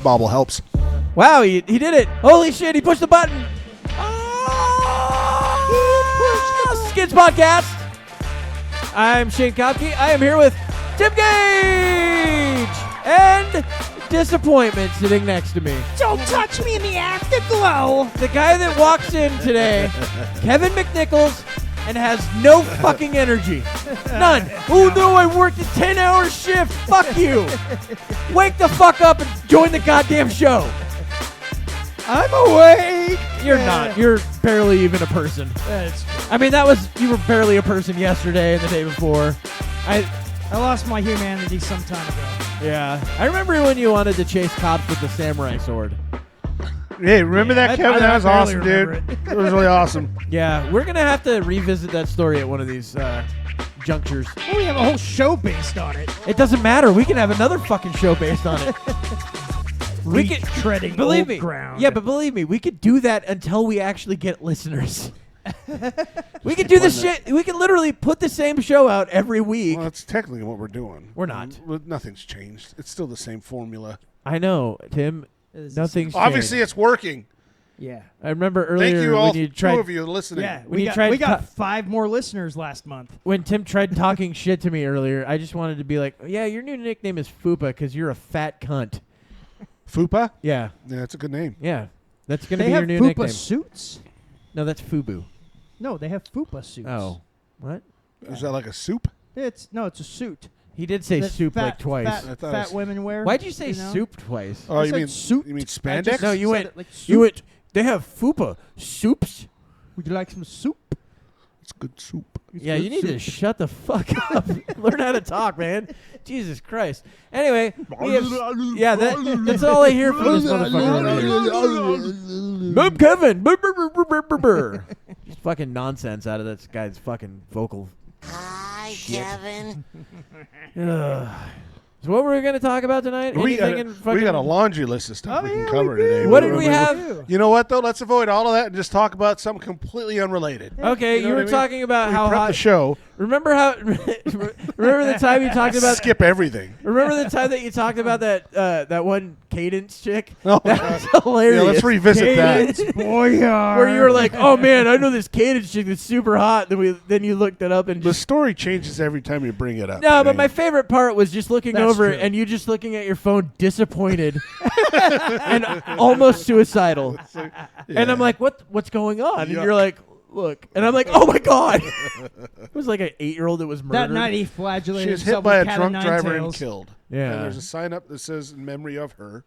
bobble helps. Wow, he did it. Holy shit, he pushed the button. Skids Podcast. I'm Shane Kopke. I am here with Tim Gage and Disappointment sitting next to me. Don't touch me in the afterglow. The guy that walks in today, Kevin McNichols, and has no fucking energy. None. Oh no, I worked a 10-hour shift. Fuck you. Wake the fuck up and join the goddamn show. I'm awake. You're not. You're barely even a person. That's true. I mean, you were barely a person yesterday and the day before. I lost my humanity some time ago. Yeah. I remember when you wanted to chase cops with the samurai sword. Hey, remember that, Kevin? That was awesome, dude. It was really awesome. Yeah, we're going to have to revisit that story at one of these junctures. Well, we have a whole show based on it. It doesn't matter. We can have another fucking show based on it. We could treading believe old me. ground. Yeah, but believe me, we could do that until we actually get listeners. We could do this shit. We could literally put the same show out every week. Well, that's technically what we're doing. We're not. Nothing's changed. It's still the same formula. I know, Tim. Nothing's Obviously, changed. it's working. Yeah. I remember earlier Thank you all, when you tried. two of you listening. Yeah, When we you got 5 more listeners last month. When Tim tried talking shit to me earlier, I just wanted to be like, yeah, your new nickname is Fupa because you're a fat cunt. Fupa? Yeah. Yeah, that's a good name. Yeah. That's going to They be your have new Fupa nickname. suits? No, that's Fubu. No, they have Fupa suits. Oh. What? Is that like a soup? It's a suit. He did say that soup fat, like twice. I thought it Fat was- women wear. Why'd you say you know? soup twice? Oh, I you said mean soup. You mean I spandex? just No, you said went. it like soup. You went. They have Fupa soups. Would you like some soup? It's good soup. Yeah, you need to shut the fuck up. Learn how to talk, man. Jesus Christ. Anyway, that's all I hear from this motherfucker. Boom, Kevin. Brr, brr, brr, brr, brr, brr, brr. Just fucking nonsense out of this guy's fucking vocal. Hi, Kevin. Ugh. So what were we going to talk about tonight? We Anything got a laundry list of stuff Oh, we can yeah, cover we today. What did we have? You know what, though? Let's avoid all of that and just talk about something completely unrelated. Okay, You know you what were I mean? talking about We how prepped hot. the show. Remember the time you talked about. Skip everything. Remember the time that you talked about that one Cadence chick? Oh, That was hilarious. Yeah, let's revisit that. Where you were like, "Oh man, I know this Cadence chick that's super hot." Then you looked it up and The just story changes every time you bring it up. no. But Shane. my favorite part was just looking That's over true. and you just looking at your phone, disappointed and almost suicidal. And I'm like, "What's going on?" And Yuck. you're like, "Look," and I'm like, "Oh my god!" It was like an 8-year-old that was murdered. That night he flagellated She was hit himself by a with cat drunk o' nine driver and tails. killed. Yeah. And there's a sign up that says in memory of her.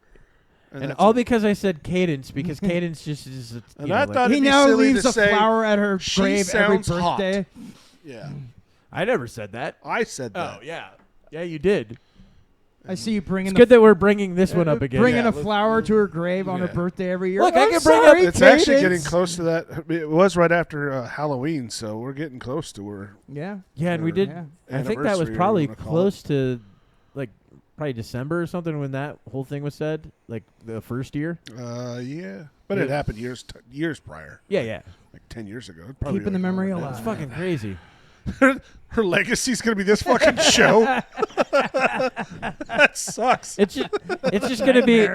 And that's all it. because I said Cadence, because Cadence just is. And I thought He it'd be now silly leaves to a say, flower at her "She grave every sounds hot." birthday. Yeah, I never said that. I said that. Oh yeah, yeah, you did. I see you bringing It's good that we're bringing this one up again. bringing Yeah, a flower to her grave on her yeah. birthday every year. Look, I I'm can bring sorry, It's actually getting Cadence. close to that. It was right after Halloween, so we're getting close to her. Yeah. Yeah, and we did. Yeah. I think that was Anniversary, probably whatever you wanna call close to, like, probably December or something when that whole thing was said, like the first year. Yeah, but it Yeah. happened years prior, Yeah, yeah. like 10 years ago. It'd probably Keeping be the memory like It's alive. fucking crazy. Her legacy's gonna be this fucking show. That sucks. It's just gonna be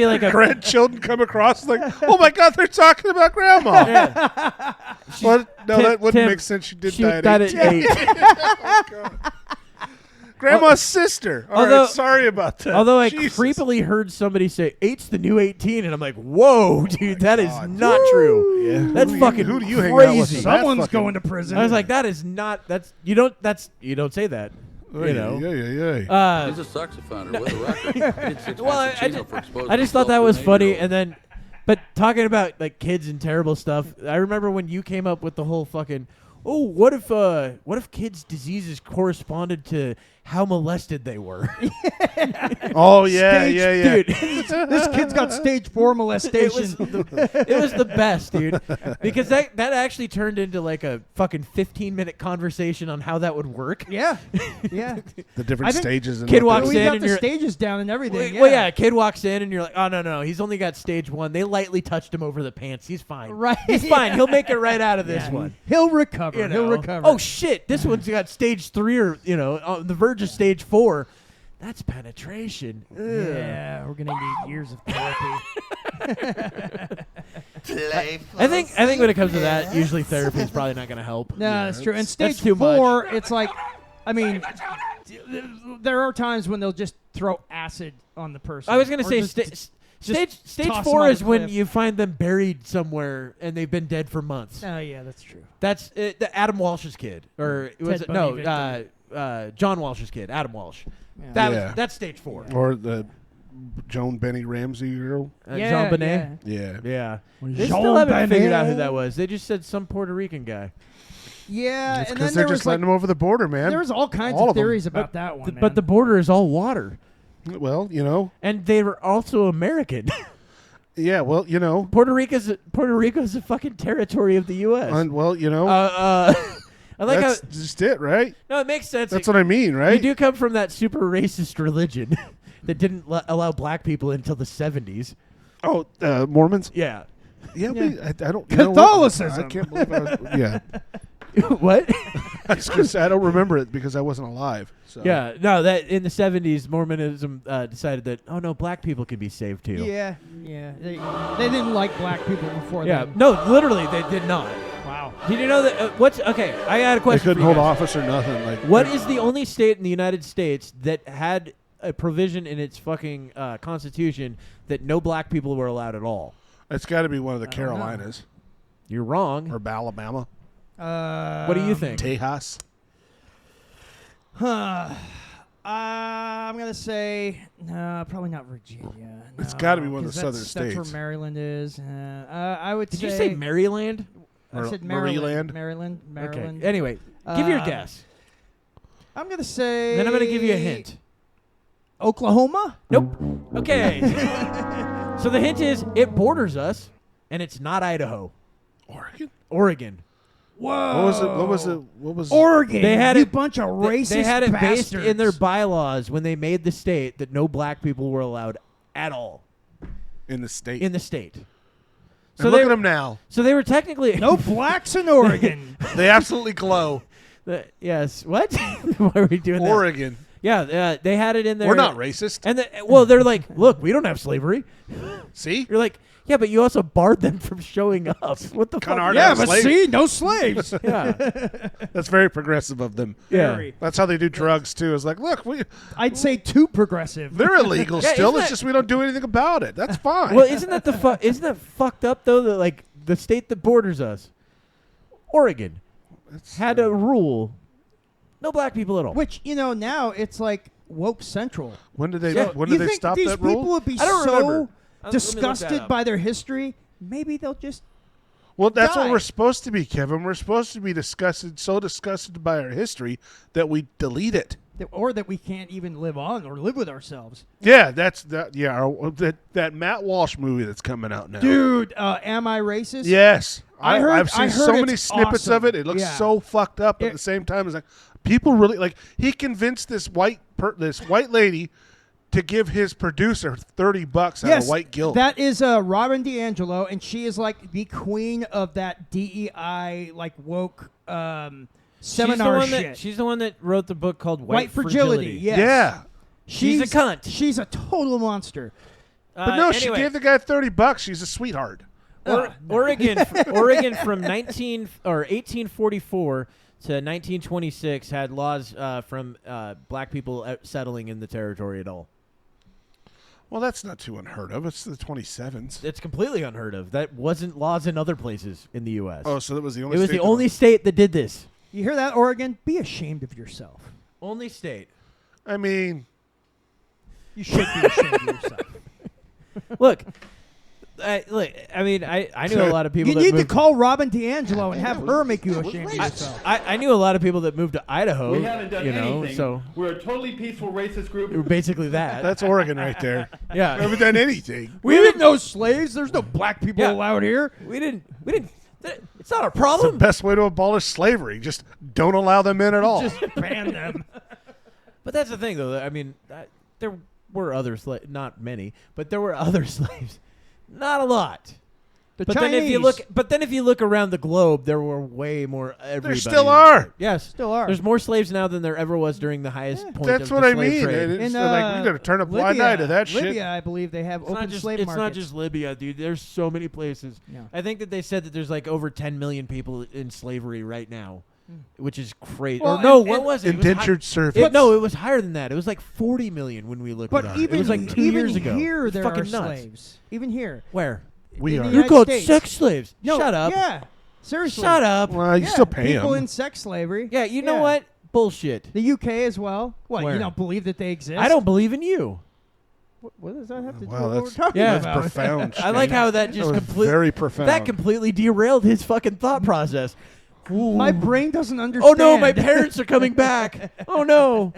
like a. Grandchildren come across like, oh my god, they're talking about grandma. Yeah. What? No, Tim- that wouldn't Tim, make sense. She did She die died at at 18. 8. Grandma's sister. All although- right, sorry about that. Although I Jesus. creepily heard somebody say 8's the new 18, and I'm like, whoa, dude, that is God. not true. Yeah. That's fucking Who do you hang out with? crazy. That Someone's fucking- going to prison. I was like, that is not. You don't say that. You know. Yeah. He's a sex offender with a record. Did 6 Well, months in jail for exposing I just thought that himself was to an funny, 8-year-old. and then, but talking about like kids and terrible stuff, I remember when you came up with the whole fucking, oh, what if kids' diseases corresponded to how molested they were? Oh yeah, Stage- yeah. Dude, this kid's got stage 4 it molestation. was the best, dude, because that actually turned into like a fucking 15-minute conversation on how that would work. yeah. Yeah. The different I think stages. And kid what walks they- we in got and the you're- stages down and everything. Well, yeah, a kid walks in and you're like, oh, no, he's only got stage 1. They lightly touched him over the pants. He's fine. Right. He's fine. He'll make it right out of this Yeah. one. He'll recover. You know? He'll recover. Oh, shit. This one's got stage 3 or, on the verge of stage 4. That's penetration. Ugh. Yeah, we're gonna need years of therapy. I think when it comes to that, usually therapy is probably not going to help. No, that's true. And stage too 4, it's like, I mean, there are times when they'll just throw acid on the person. I was going to Or say stage toss 4 them is off a when cliff. you find them buried somewhere and they've been dead for months. Oh yeah, that's true. That's the Adam Walsh's kid, or was Ted it Bundy John Walsh's kid, Adam Walsh. Yeah. That's stage 4. Or the Joan Benny Ramsey girl. Jean Benet. Yeah. They still haven't figured out who that was. They just said some Puerto Rican guy. Yeah, It's and because then they're just letting them over the border, man. There was all kinds All of of them. theories about that one. But the border is all water, Well, you know. and they were also American. Yeah, well, you know. Puerto Rico's a fucking territory of the U.S. And, well, you know. I like that's how. just it, right? No, it makes sense. That's what I mean, right? You do come from that super racist religion that didn't allow black people until the 70s. Oh, Mormons? Yeah. Yeah, I don't. Catholicism. I can't believe I was, yeah. What? I was gonna say, I don't remember it because I wasn't alive. So. Yeah, no, that in the 70s, Mormonism decided that, oh, no, black people can be saved too. Yeah. They didn't like black people before Yeah, that. no, literally, they did not. Wow. Did you know that? Okay, I got a They question. couldn't for you hold guys. office or nothing. Like, What is the only state in the United States that had a provision in its fucking constitution that no black people were allowed at all? It's got to be one of the I don't know. Carolinas You're wrong. or Alabama, What do you think? Tejas. I'm gonna say no, probably not Virginia. It's No, gotta be one of the 'cause southern that's states. where Maryland is. I would Did say. you say Maryland? I said Maryland? Maryland. Maryland. Okay. Anyway, give your Uh, guess. I'm gonna say. Then I'm going to give you a hint. Oklahoma. Nope. Okay. So the hint is it borders us, and it's not Idaho. Oregon. Oregon. Whoa. What was it? What was Oregon. They had you it- bunch of racist They had it based bastards. in their bylaws when they made the state that no black people were allowed at all in the state? in the state. And look at them now. So they were technically No blacks in Oregon. They absolutely glow. Yes. What? Why are we doing that? Oregon. Yeah, they had it in there. We're not racist. And they're like, look, we don't have slavery. See? You're like, yeah, but you also barred them from showing up. What the fuck? Kinda hard yeah, to but slave. see, no slaves. Yeah. That's very progressive of them. Yeah. Very. That's how they do drugs too. It's like, look, I'd say too progressive. they're illegal Yeah, still. isn't It's that- just we don't do anything about it. That's fine. Well, isn't that fucked up though? That like the state that borders us, Oregon, had a rule, no black people at all. Which now it's like woke central. when did they? Yeah. When you did they think stop these that people rule? would be I don't so remember. Let me look that disgusted up. by their history? Maybe they'll just. Well, that's what die. we're supposed to be, Kevin. We're supposed to be so disgusted by our history that we delete it. Or that we can't even live on or live with ourselves. Yeah, that's that. Yeah, that Matt Walsh movie that's coming out now. Dude, Am I Racist? Yes, I've seen I so heard many it's snippets of awesome. it. It looks Yeah. so fucked up. At the same time, it's like people really like. He convinced this white lady to give his producer $30 out Yes, of white guilt. that is Robin DiAngelo, and she is like the queen of that DEI like woke seminar shit. She's the one that wrote the book called White Fragility. Yes. Yeah, She's a cunt. She's a total monster. but no, she anyway, gave the guy $30. She's a sweetheart. Oregon from 1844 to 1926 had laws from black people settling in the territory at all. Well, that's not too unheard of. It's the 27s. It's completely unheard of. That wasn't laws in other places in the U.S. Oh, so that was the only. It was state the only state that did this. You hear that, Oregon? Be ashamed of yourself. Only state. I mean, You should be ashamed of yourself. Look, I knew a lot of people You that need to moved. call Robin DiAngelo and have her make you ashamed of yourself. I knew a lot of people that moved to Idaho. We haven't done anything. So We're a totally peaceful racist group. we were basically that. that's Oregon right there. We yeah. haven't done anything. We didn't know slaves. There's no black people Yeah. allowed here. We didn't. It's not a It's the problem. best way to abolish slavery. Just don't allow them in at all. Just ban them. But that's the thing, though. I mean, there were other slaves, not many, but there were other slaves. Not a lot. The But Chinese then if you look around the globe, there were way more. There still are. Yes, still are. There's more slaves now than there ever was during the highest point That's of what the I slave mean. trade. It's In, like we got to turn a blind eye to that shit. Libya, I believe they have open slave It's markets. not just Libya, dude. There's so many places. Yeah. I think that they said that there's like over 10 million people in slavery right now, which is crazy. Well, or no, and- what and was it? Indentured servants. It was higher than that. It was like 40 million when we looked But it up. even It was like 2 even years ago. here, It's there fucking are nuts. slaves. Even here. Where? We In the are. United You're called States. sex slaves. No, Shut up. Yeah. Seriously. Shut up. Well, you Yeah, still pay people them. in sex slavery. Yeah, you know Yeah. what? Bullshit. The UK as well. What? Where? You don't believe that they exist? I don't believe in you. What does that have to do Wow, with what we're that's- talking Yeah. That's about? profound. I like Shane. how that That just was completely very profound. that completely derailed his fucking thought process. My brain doesn't Oh understand. no, my parents are coming back. Oh no.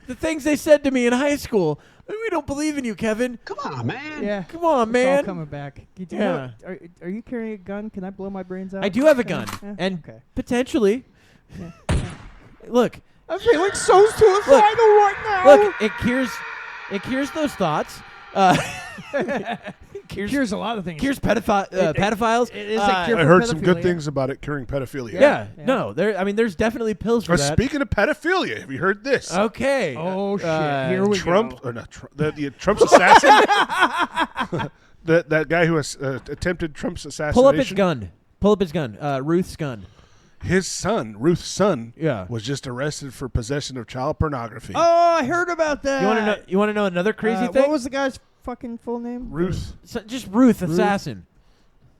The things they said to me in high school. We don't believe in you, Kevin. Come on, man. Yeah. Come on, It's all man. coming back. You do Yeah. know- are you carrying a gun? Can I blow my brains out? I do have a gun. Yeah, And okay. potentially. Look, I'm feeling so suicidal right now. look, it cures those thoughts. Here's a lot of things. Cures pedophiles. it is a cure I for heard some good pedophilia. things about it curing pedophilia. Yeah. Yeah. No, there's definitely pills for that. Speaking of pedophilia, have you heard this? Okay. Oh shit! Here we Trump, go. or not Trump, the Trump's assassin. that guy who attempted Trump's assassination. Pull up his gun. Pull up his gun. Ruth's gun. His son, Ruth's son, Yeah. was just arrested for possession of child pornography. Oh, I heard about that. You want to know another crazy thing? What was the guy's fucking full name? Ruth. Just Ruth assassin.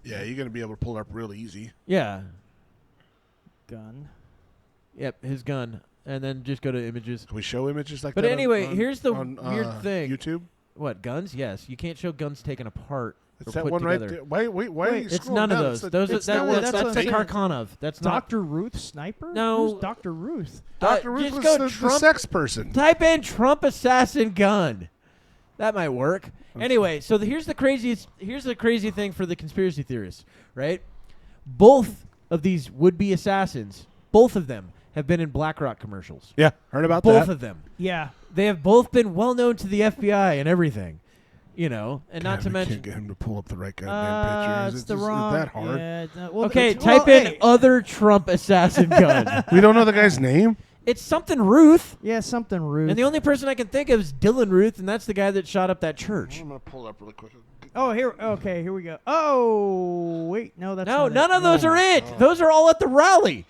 Yeah, you're gonna be able to pull it up real easy. Yeah. Gun. Yep, his gun. And then just go to images. Can we show images like But that? anyway, on, here's the on, weird thing. YouTube. What, guns? Yes. You can't show guns taken apart It's or that put one together. right there. Why are you It's scrolling none of down? those. It's Those it's are, that one. that's that's the a- Karkanov. That's not. Dr. Ruth Sniper? No. Who's Dr. Ruth? Dr. Ruth just was go the Trump. sex person. Type in Trump assassin gun. That might work. Anyway, so here's the crazy thing for the conspiracy theorists, right? Both of these would-be assassins, both of them have been in BlackRock commercials. Yeah, heard about Both that. of them. Yeah. They have both been well known to the FBI and everything, and not to We mention. can't get him to pull up the right goddamn picture. It's Is the it wrong. that hard? Yeah, well, Okay, it's- type well, in hey. other Trump assassin gun. We don't know the guy's name. It's something Ruth, Yeah, something Ruth. and the only person I can think of is Dylan Ruth, and that's the guy that shot up that church. I'm gonna pull it up really quick. Oh, here. Okay, here we go. Oh, wait. No, that's No, not none it. of those No. are it. Those are all at the rally.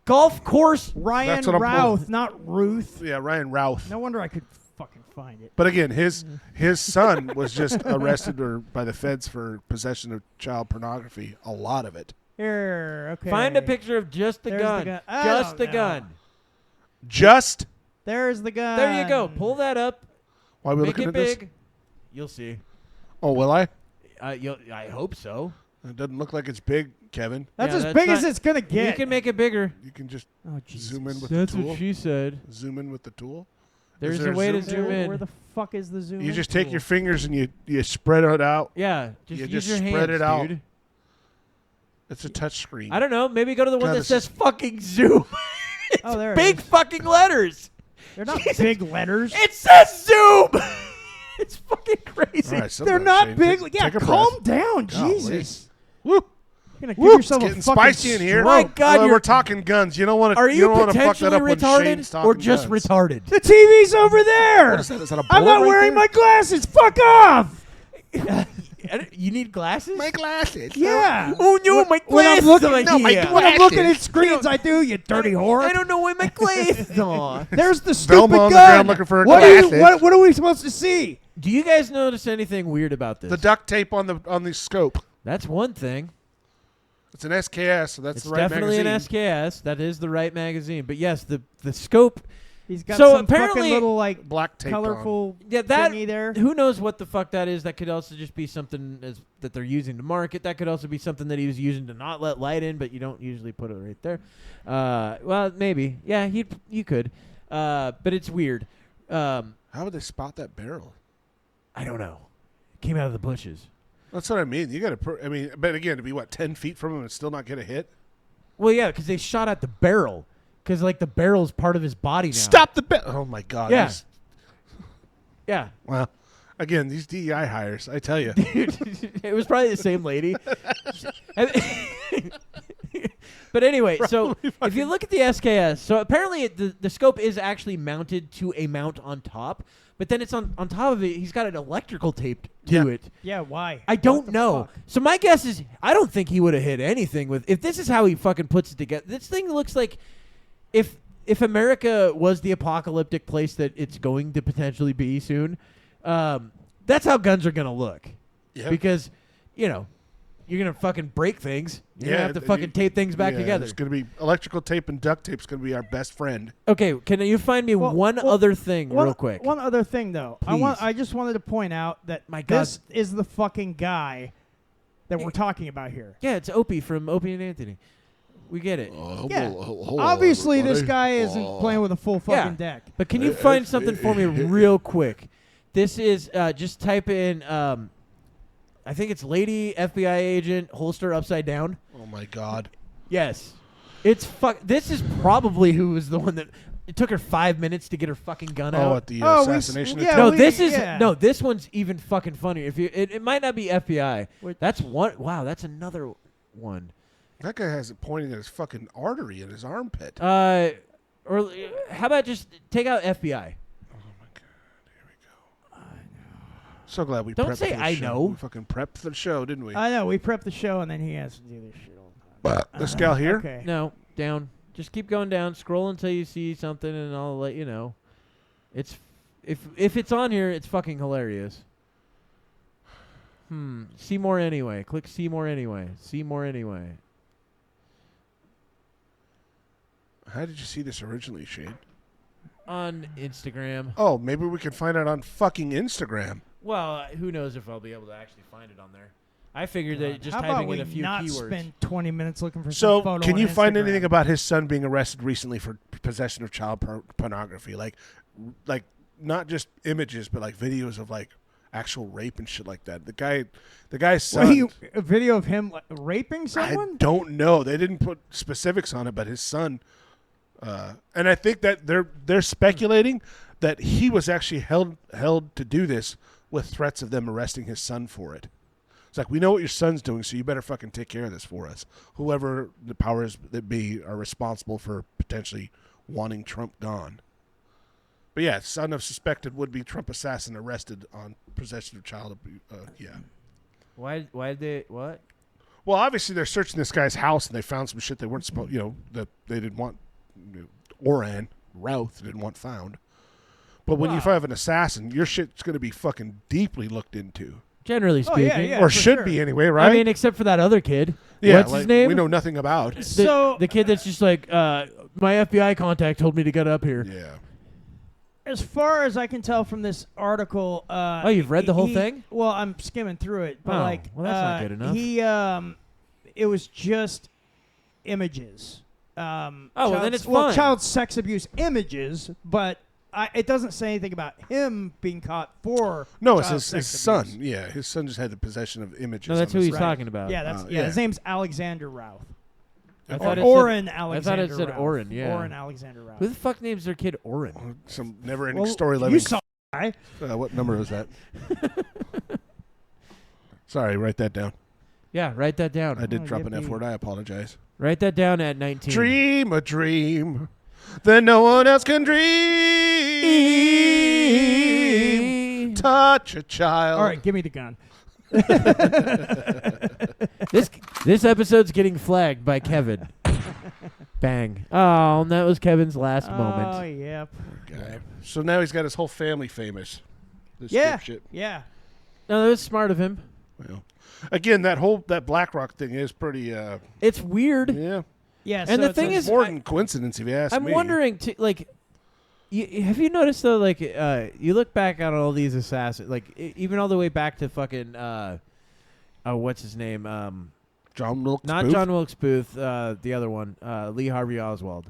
Golf course. Ryan That's what I'm Routh, not Ruth. Yeah, Ryan Routh. No wonder I could fucking find it. But again, his son was just arrested by the feds for possession of child pornography. A lot of it. Here, okay. Find a picture of just the There's gun. the gun. I Just don't the know. gun. Just There's the gun. There you go. Pull that up. why are we Make looking it at this? big. You'll see. Oh, will I? I hope so. It doesn't look like it's big, Kevin. That's Yeah, as that's big as not- it's gonna get. You can make it bigger. You can just Oh, Jesus. zoom in with That's the tool. what she said. Zoom in with the tool. There's there a a way to zoom zoom tool? in. Where the fuck is the zoom? You in just take tool? your fingers and you spread it out. Yeah, just You use just your spread hands, it out. dude. It's a touch screen. I don't know. Maybe go to the one God, that this says fucking zoom. It's Oh, there it big is. fucking letters. They're not big letters. It says zoom. It's fucking crazy. All right, settle They're down, not Shane. big. Take- Yeah, take a calm breath. down, Golly. Jesus. Woo! You're gonna give Woo! yourself It's a getting fucking spicy in here. stroke. My God, Well, you're- we're talking guns. You don't want to. Are you don't want to fuck that potentially up when Shane's retarded talking or just guns. retarded? The TV's over there. What is that? Is that a I'm bullet not right wearing there? my glasses. Fuck off. You need glasses? My glasses. Yeah. Oh no, my When I'm glasses looking, are no, here. when I'm looking at screens, I do. You dirty whore. I don't know where my glasses are. There's the Velma stupid on the gun. ground looking for her what, are you, glasses. what are we supposed to see? Do you guys notice anything weird about this? The duct tape on the scope. That's one thing. It's an SKS, so that's It's the right definitely magazine. an SKS. That is the right magazine. But yes, the scope. He's got So some apparently- fucking little like Black tape colorful Yeah, that. thingy there. Who knows what the fuck that is? That could also just be something that they're using to market. That could also be something that he was using to not let light in, but you don't usually put it right there. Well, maybe. Yeah, you could. But it's weird. How would they spot that barrel? I don't know. It came out of the bushes. That's what I mean. You got to. I mean, but again, to be 10 feet from him and still not get a hit. Well, yeah, because they shot at the barrel. Because like the barrel's part of his body now. Stop the barrel! Oh my God! Yeah. He's- Yeah. Well, Again, these DEI hires, I tell you. Dude, it was probably the same lady. But anyway, so if you look at the SKS, so apparently the scope is actually mounted to a mount on top, but then it's on top of it, he's got an electrical taped to it. Yeah, why? I What don't the know. fuck? So my guess is I don't think he would have hit anything with, if this is how he fucking puts it together. This thing looks like if America was the apocalyptic place that it's going to potentially be soon, that's how guns are going to look. Yep. Because, you're going to fucking break things. You're going to have to th- fucking tape things back yeah, together. It's going to be electrical tape and duct tape's going to be our best friend. Okay, can you find me one other thing real quick? One other thing, though. Please. I just wanted to point out that My God. this is the fucking guy that we're talking about here. Yeah, it's Opie from Opie and Anthony. We get it. Yeah. Obviously, this guy isn't playing with a full fucking deck. But can you find something for me real quick? This is just type in I think it's lady FBI agent holster upside down. Oh my God. Yes. It's this is probably who was the one that it took her 5 minutes to get her fucking gun out. Oh, at the assassination yeah, attempt? No, we- this is yeah. no. This one's even fucking funnier. If you, it might not be FBI. That's one. Wow, that's another one. That guy has it pointing at his fucking artery in his armpit. Or how about just take out FBI? So glad we Don't prepped say for the I show. know. We fucking prepped for the show, didn't we? I know. We prepped the show, and then he has to do this shit all the time. This gal here? Okay. No, down. Just keep going down. Scroll until you see something, and I'll let you know. It's if it's on here, it's fucking hilarious. See more anyway. Click see more anyway. See more anyway. How did you see this originally, Shane? On Instagram. Oh, maybe we can find it on fucking Instagram. Well, who knows if I'll be able to actually find it on there. I figured that just How about typing we in a few not keywords. spend 20 minutes looking for some So, photo can on you find Instagram? anything about his son being arrested recently for possession of child pornography? Like not just images, but like videos of like actual rape and shit like that. The guy's son. A video of him raping I someone? don't know. They didn't put specifics on it, but his son. And I think that they're speculating that he was actually held to do this with threats of them arresting his son for it. It's like, we know what your son's doing, so you better fucking take care of this for us. Whoever the powers that be are responsible for potentially wanting Trump gone. But yeah, son of suspected would-be Trump assassin arrested on possession of child abuse. Yeah. Why did they what? Well, obviously they're searching this guy's house and they found some shit they weren't supposed, that they didn't want. Routh didn't want found. But when you have an assassin, your shit's going to be fucking deeply looked into. Generally Oh, speaking. yeah, Or for should sure. be anyway, right? I mean, except for that other kid. yeah, What's his name? We know nothing about. The kid that's just like, my FBI contact told me to get up here. Yeah. As far as I can tell from this article, you've read the whole thing? Well, I'm skimming through it, but Oh, like, well, that's not good enough. It was just images. Well, then it's well, fine. child sex abuse images, but it doesn't say anything about him being caught for. No, it's child his sex son. abuse. Yeah, his son just had the possession of images. No, that's on who his he's phone. talking about. Yeah, that's yeah. His name's Alexander Routh. I thought it Oren said, Alexander. I thought it said Routh. Oren, yeah. Oren Alexander Routh. Who the fuck names their kid Oren? Some never-ending Well, story. you saw, right? What number was that? Sorry, write that down. Yeah, write that down. I did Oh, drop an yippee. F word. I apologize. Write that down at 19. Dream a dream that no one else can dream. Touch a child. All right, give me the gun. This episode's getting flagged by Kevin. Bang. Oh, and that was Kevin's last Oh, moment. yep. Okay. So now he's got his whole family famous. This Yeah. dipshit. Yeah. No, that was smart of him. Well, again, that BlackRock thing is pretty. It's weird. Yeah. Yeah. And so the it's thing a- is, More than coincidence, if you ask I'm me. wondering, have you noticed though, like, you look back on all these assassins, like, even all the way back to fucking, what's his name? John Wilkes Not Booth? John Wilkes Booth, the other one, Lee Harvey Oswald.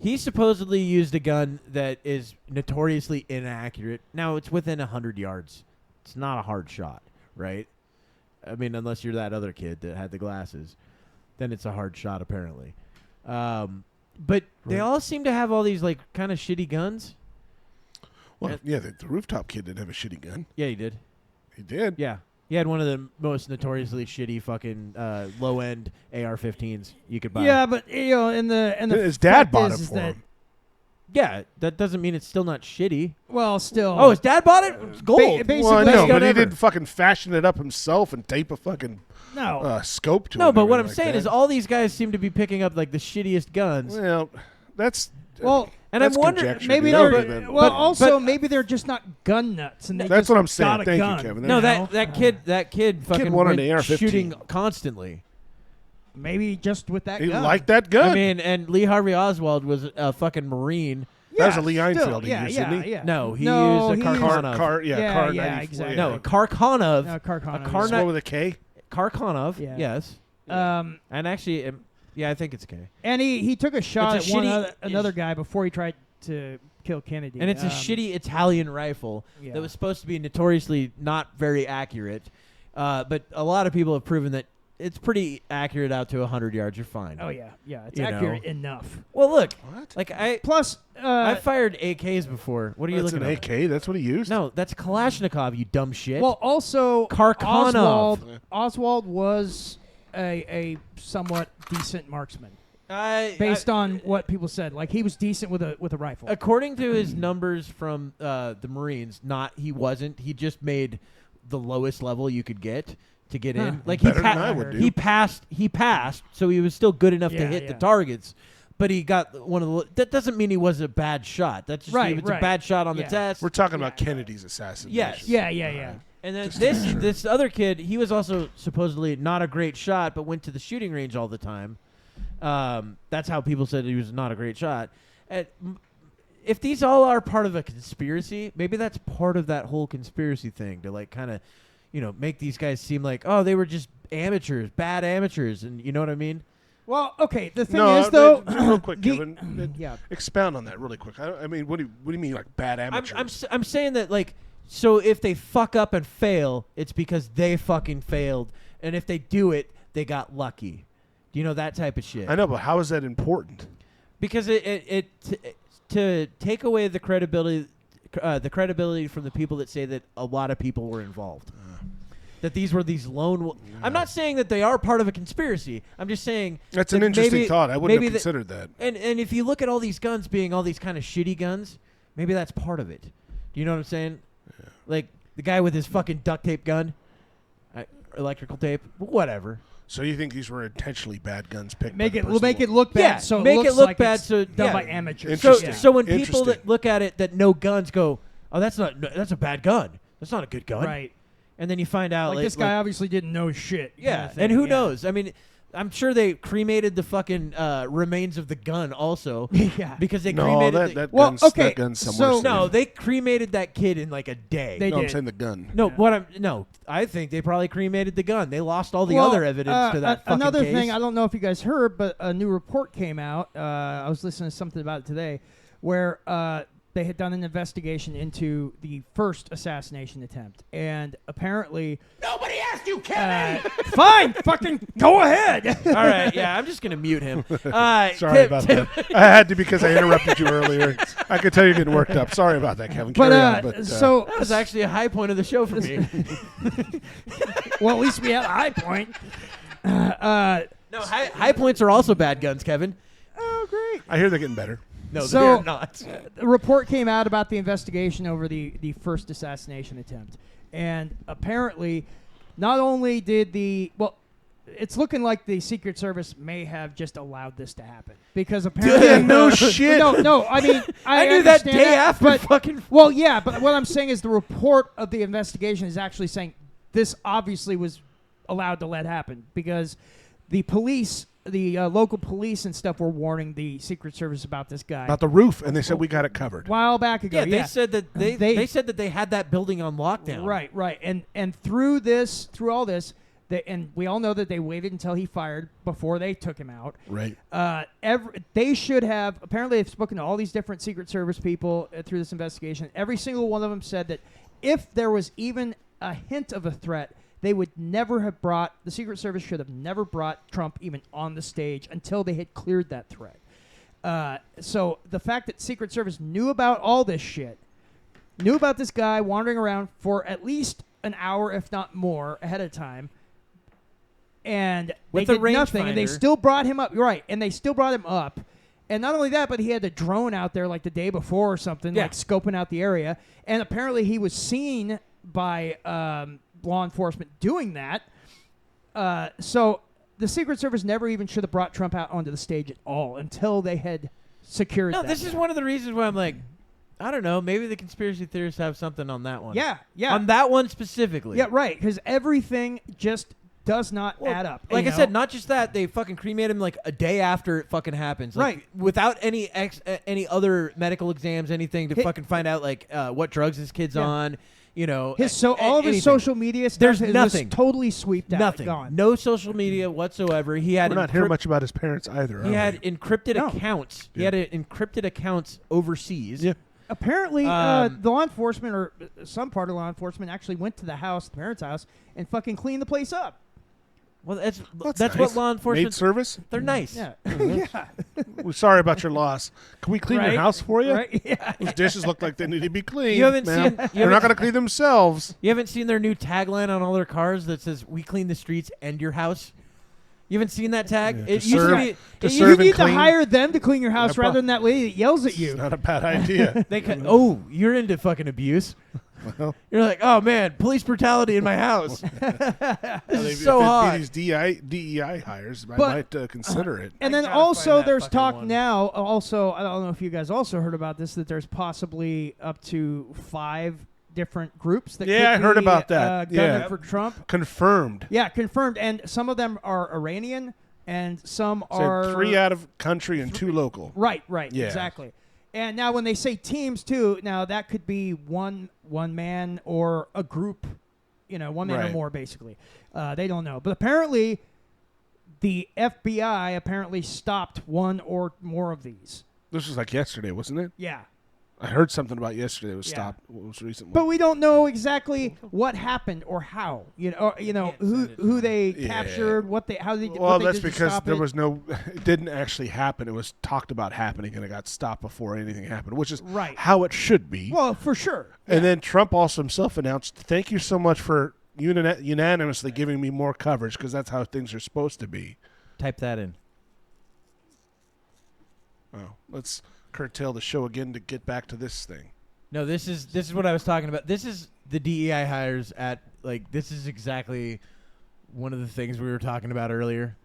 He supposedly used a gun that is notoriously inaccurate. Now, it's within 100 yards. It's not a hard shot, right? I mean, unless you're that other kid that had the glasses. Then it's a hard shot, apparently. But they all seem to have all these, like, kind of shitty guns. Well, yeah, the rooftop kid didn't have a shitty gun. Yeah, he did. He did. Yeah. He had one of the most notoriously shitty fucking low-end AR-15s you could buy. Yeah, but and the His dad fact bought is it for that, him. Yeah, that doesn't mean it's still not shitty. Well, still. Oh, his dad bought it? It's gold. Basically, Well, Best no, gun but he ever. didn't fucking fashion it up himself and tape a fucking no. scope to it. No, and but what I'm everything saying like is that. all these guys seem to be picking up like the shittiest guns. Well, that's Well, And that's I'm wondering, conjecture, maybe dude. they're But- well. but- Also, but- maybe they're just not gun nuts, and they That's just what I'm saying. got a Thank you, gun. Kevin. no, There's- that kid fucking wanted went an AR-15. shooting constantly. Maybe just with that He gun. liked that gun. I mean, and Lee Harvey Oswald was a fucking Marine. that was a Yeah, Lee still, Einfeld he yeah, used, yeah, didn't he? yeah. No, he No, used a he used- Karkanov. Yeah, Car yeah, 94, exactly. No, a Karkanov. No, Karkanov. A Kar- What with a K? Karkanov. Yeah. Yes. And Actually, yeah, I think it's okay. he took a shot It's at a one shitty- another guy before he tried to kill Kennedy. And it's a shitty Italian rifle yeah. that was supposed to be notoriously not very accurate. But a lot of people have proven that it's pretty accurate out to 100 yards. You're fine. Oh yeah, yeah. It's You accurate know. enough. Well, look, What? like Plus, I fired AKs before. What are you That's looking an at? AK. That's what he used. No, that's Kalashnikov. You dumb shit. well, also Karkanov. Oswald was a somewhat decent marksman based on what people said. Like he was decent with a rifle. according to his numbers from the Marines, he wasn't. He just made the lowest level you could get to get in. Like Better than I would do. he passed, so he was still good enough to Yeah, hit the yeah. targets. But he got one of the. That doesn't mean he was a bad shot. That's just Right, if it's a right. bad shot on Yeah. the test. We're talking about Kennedy's assassination. Yes. Yeah. And then Just to make sure. this other kid, he was also supposedly not a great shot, but went to the shooting range all the time. That's how people said he was not a great shot. If these all are part of a conspiracy, maybe that's part of that whole conspiracy thing to like kind of, make these guys seem like, oh, they were just amateurs, bad amateurs, and you know what I mean? Well, okay. The thing No, is, though, real quick, the- Kevin. yeah. Expound on that really quick. I mean, what do you mean, like bad amateurs? I'm saying that like, so if they fuck up and fail, it's because they fucking failed, and if they do it, they got lucky. Do you know that type of shit? I know, but how is that important? Because to take away the credibility from the people that say that a lot of people were involved. That these were these lone. I'm not saying that they are part of a conspiracy. I'm just saying That's that an interesting maybe- thought. I wouldn't maybe have that- considered that. And if you look at all these guns being all these kind of shitty guns, maybe that's part of it. Do you know what I'm saying? Yeah. Like the guy with his fucking duct tape gun, electrical tape, whatever. So you think these were intentionally bad guns picked? Make by it the person make who- it look bad. Yeah, so make it it looks look like bad, it's so- done yeah. by amateurs. So Interesting. so when people Interesting. that look at it that know guns go, oh, that's a bad gun. That's not a good gun. Right. And then you find out Like this guy obviously didn't know shit. Yeah, kinda thing, and who yeah. knows? I mean, I'm sure they cremated the fucking remains of the gun also. Yeah. Because they No, cremated that Well, gun's, okay, that gun's somewhere. so- still. No, they cremated that kid in like a day. They no, I'm did. saying the gun. no, I think they probably cremated the gun. They lost all the Well, other evidence to that fucking another case. thing, I don't know if you guys heard, but a new report came out. I was listening to something about it today, where they had done an investigation into the first assassination attempt, and apparently Nobody asked you, Kevin! fine, fucking go ahead. All right, yeah, I'm just gonna mute him. Sorry Tim- about Tim- that. I had to because I interrupted you earlier. I could tell you're getting worked up. Sorry about that, Kevin. But, Carry on, but so That was actually a high point of the show for me. well, at least we had a high point. No, high points are also bad guns, Kevin. Oh, great. I hear they're getting better. No, So- they're not. A report came out about the investigation over the first assassination attempt. And apparently, not only did it's looking like the Secret Service may have just allowed this to happen. Because apparently... Yeah, no shit. No, I mean... I knew that understand day after but, fucking... Well, yeah, but what I'm saying is the report of the investigation is actually saying this obviously was allowed to let happen. Because the police... The local police and stuff were warning the Secret Service about this guy About the roof, and they said we got it covered. a while back ago. Yeah, they said that they said that they had that building on lockdown. Right, and through all this, and we all know that they waited until he fired before they took him out. Right. They should have. Apparently, they've spoken to all these different Secret Service people through this investigation. Every single one of them said that if there was even a hint of a threat, they would never have brought, the Secret Service should have never brought Trump even on the stage until they had cleared that threat. So the fact that Secret Service knew about all this shit knew about this guy wandering around for at least an hour, if not more, ahead of time. And With they a did nothing, and they rangefinder. still brought him up. Right, and they still brought him up. And not only that, but he had the drone out there like the day before or something, Yeah. like scoping out the area. And apparently he was seen by law enforcement doing that. So the Secret Service never even should have brought Trump out onto the stage at all until they had secured No, that this is guy. one of the reasons why I'm like, I don't know. Maybe the conspiracy theorists have something on that one. Yeah, yeah. On that one specifically. Yeah, right, because everything just does not add up. Like you I said, know? not just that, they fucking cremated him like a day after it fucking happens. Like, Right. Without any other medical exams, anything to Hi- fucking find out like what drugs his kid's Yeah. on. You know, all of his anything. social media stuff There's was nothing. totally sweeped out. Nothing. Gone. No social media whatsoever. He had We're not hearing much about his parents either. He are had we? encrypted No. accounts. He Yeah. had encrypted accounts overseas. Yeah. Apparently, Um, the law enforcement or some part of law enforcement actually went to the house, the parents' house, and fucking cleaned the place up. Well, that's Nice. what law Maid enforcement. service. They're nice. Yeah. We're sorry about your loss. Can we clean Right? your house for you? Right? Yeah. Those dishes look like they need to be cleaned. You haven't ma'am. seen- you They're not haven't- going to clean themselves. You haven't seen their new tagline on all their cars that says "We clean the streets and your house." You haven't seen that tag? Yeah, It to used serve- to be. to it serve used You and need to clean. hire them to clean your house Yeah, rather than that lady that yells at It's you. not a bad idea. They oh, you're into fucking abuse. Well, You're like, oh man, police brutality in my house. This is so if hot. it'd be these DEI hires, I But- might consider it. And I then gotta find also that there's fucking talk one. now. Also, I don't know if you guys also heard about this, that there's possibly up to 5 different groups that Yeah, could I heard be, about that. gunning Yeah. for Trump. Confirmed. Yeah, confirmed. And some of them are Iranian, and some So are 3 out of country and 2 local. Right, Yeah. exactly. And now when they say teams too, now that could be one man or a group, one man or Right. more basically. They don't know. But apparently the FBI apparently stopped one or more of these. This was like yesterday, wasn't it? Yeah. I heard something about yesterday. It was Yeah. stopped. What was recently? But we don't know exactly what happened or how. Who they Yeah. captured, how they well, what they that's did to because stop there it. was no. It didn't actually happen. It was talked about happening, and it got stopped before anything happened, which is Right. how it should be. Well, for sure. And then Trump also himself announced, "Thank you so much for unanimously giving me more coverage because that's how things are supposed to be." Type that in. Oh, let's curtail the show again to get back to this thing. No, this is what I was talking about. This is the DEI hires at this is exactly one of the things we were talking about earlier.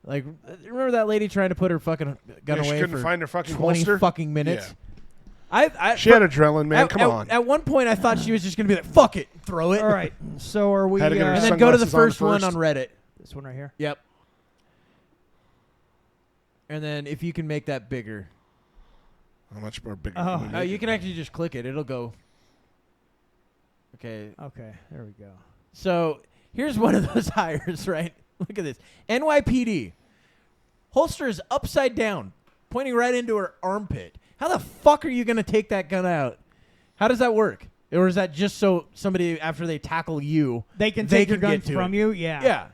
Like, remember that lady trying to put her fucking gun Yeah, she away couldn't for find her fucking 20 holster? fucking minutes? Yeah. She had adrenaline, man. Come on. At one point, I thought she was just gonna be like, "Fuck it, throw it," All right. So are we Had to get her and then go to the sunglasses first on one first. on Reddit. this one right here? Yep. And then if you can make that bigger, How much more bigger? Oh. can we make you it? can actually just click it. It'll go. Okay. Okay, there we go. So here's one of those hires, right? Look at this. NYPD. Holster is upside down, pointing right into her armpit. How the fuck are you going to take that gun out? How does that work? Or is that just so somebody, after they tackle you, They can take your can gun get to from it? you? Yeah.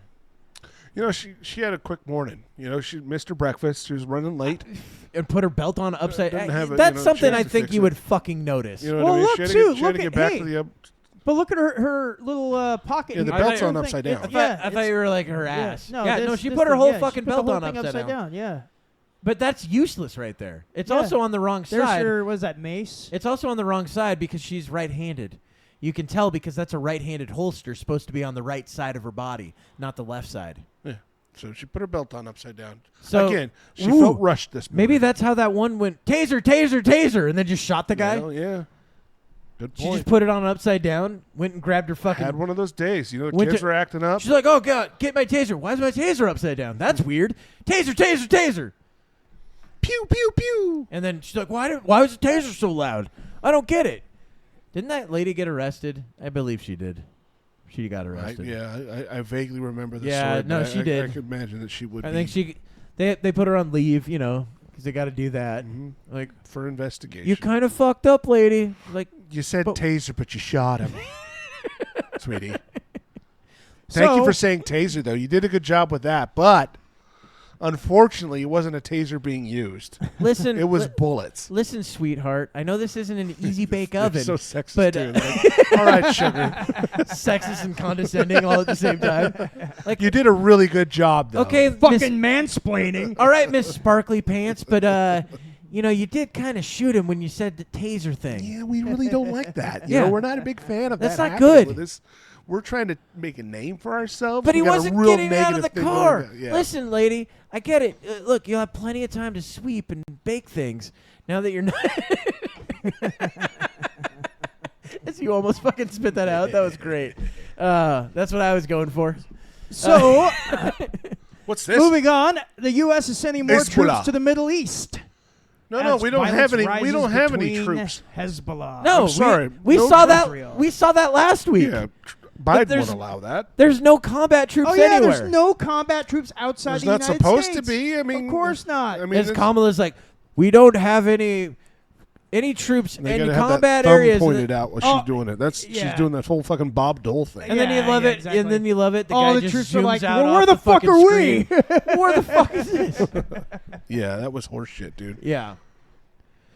Yeah. She had a quick morning. She missed her breakfast. She was running late. And put her belt on upside Didn't down. have a, That's something chance I to think fix you it. would fucking notice. You know Well, what I mean? look, She had to too, get, she had to look get at- back hey. to the. But look at her little pocket. Yeah, the here. belt's on Everything- upside down. I thought you were like her ass. Yeah, no, this- she this put her thing, whole yeah, she fucking put the belt whole on thing upside down. Yeah. But that's useless right there. It's Yeah. also on the wrong There's side. her, was that mace? It's also on the wrong side because she's right-handed. You can tell because that's a right-handed holster supposed to be on the right side of her body, not the left side. Yeah. So she put her belt on upside down. So Again, she Ooh. felt rushed this morning. Maybe that's how that one went. Taser, taser, taser, and then just shot the guy. Well, yeah. Good She point. just put it on upside down, went and grabbed her fucking. Had one of those days. The Went kids to- were acting up. She's like, "Oh God, get my taser! Why is my taser upside down? That's weird. Taser, taser, taser!" Pew, pew, pew. And then she's like, "Why was the taser so loud? I don't get it." Didn't that lady get arrested? I believe she did. She got arrested. I vaguely remember the Yeah, story. no, but she I did. could imagine that she would I be think they put her on leave, because they got to do that. Mhm. Like, for investigation. you kind of fucked up, lady. Like, You said But- taser, but you shot him. Sweetie. Thank you So- for saying taser, though. You did a good job with that, but Unfortunately, it wasn't a taser being used. Listen, It was bullets. Listen, sweetheart. I know this isn't an easy bake They're oven. so sexist, but too. Like, all right, sugar. sexist and condescending all at the same time. Like You did a really good job, though. okay, Fucking mansplaining. all right, Miss Sparkly Pants, but you did kind of shoot him when you said the taser thing. Yeah, we really don't like that. You Yeah. know, we're not a big fan of That's that. not happening good. with us. We're trying to make a name for ourselves. But he We got a wasn't real getting out of the negative thing car. going on. Yeah. Listen, lady, I get it. Look, you'll have plenty of time to sweep and bake things now that you're not. As you almost fucking spit that out. That was great. That's what I was going for. So, What's this? moving on, the U.S. is sending more Hezbollah. troops to the Middle East. No, as we don't have violence any. We rises don't have any between troops. Hezbollah. No, I'm sorry. We No saw troops. that. We saw that last week. Yeah, Biden there's- won't allow that. There's no combat troops Oh yeah, anywhere. there's no combat troops outside There's the not United supposed States. to be. I mean, of course not. I mean, As it's- Kamala's like, we don't have any troops they in gotta have combat that thumb areas. pointed out while Oh, she's doing it. She's yeah. doing that whole fucking Bob Dole thing. And then you Yeah, love yeah, it. exactly. And then you love it. The All guy the just troops zooms are like, out well, where off the fuck fucking are we? screen. Where the fuck is this? Yeah, that was horseshit, dude. Yeah.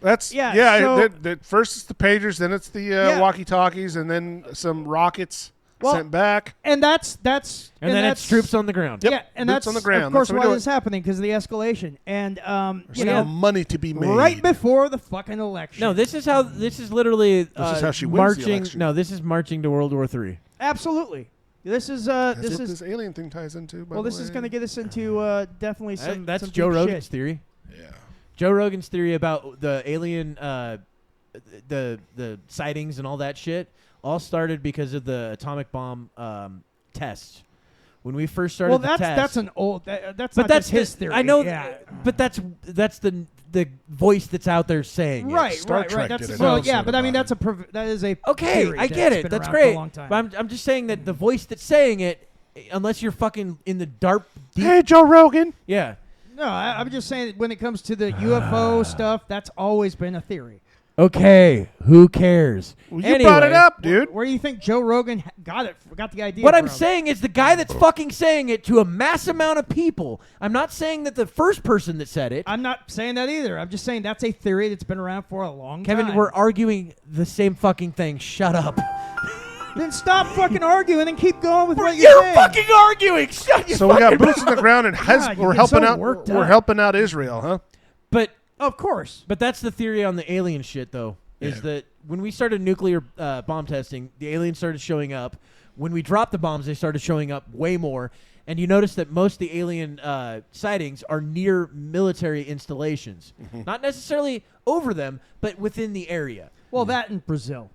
That's Yeah, yeah. so- First it's the pagers, then it's the Yeah. walkie-talkies, and then some rockets sent back. And that's And then it's troops on the ground. Yep, Yeah, and boots that's on the ground. of course That's how we why do this is happening because of the escalation. And There's still money to be made. right before the fucking election. No, this is literally This is how she wins the marching. election. No, this is marching to World War III. Absolutely. This is That's this what is this alien thing ties into. By well, the this is way. going to get us into definitely some. That's some Joe deep Rogan's shit. theory. Yeah. Joe Rogan's theory about the alien, the sightings and all that shit, all started because of the atomic bomb tests. When we first started Well, the that's test, an old. That's but not that's just his the- theory. I know, Yeah. but that's the voice that's out there saying it. Right, Star right, Trek right. That's did an well, episode yeah, but I mean about that is a Okay, theory I get that's it. been That's around for a great. long time. But I'm just saying that the voice that's saying it, unless you're fucking in the dark deep, Hey, Joe Rogan. yeah. No, I'm just saying that when it comes to the UFO stuff, that's always been a theory. Okay, who cares? Well, you brought it Anyway, up, dude. Where do you think Joe Rogan got the idea What I'm from? saying is the guy that's fucking saying it to a mass amount of people. I'm not saying that the first person that said it. I'm not saying that either. I'm just saying that's a theory that's been around for a long Kevin, time. we're arguing the same fucking thing. Shut up. Then stop fucking arguing and keep going with what You're you're saying. fucking arguing. Shut your So we got fucking boots on the ground, and God, you we're get helping so out. worked We're up. helping out Israel, huh? But Of course. that's the theory on the alien shit, though. Is Yeah. that when we started nuclear bomb testing, the aliens started showing up. When we dropped the bombs, they started showing up way more. And you notice that most of the alien sightings are near military installations. Not necessarily over them, but within the area. Well, that in Brazil.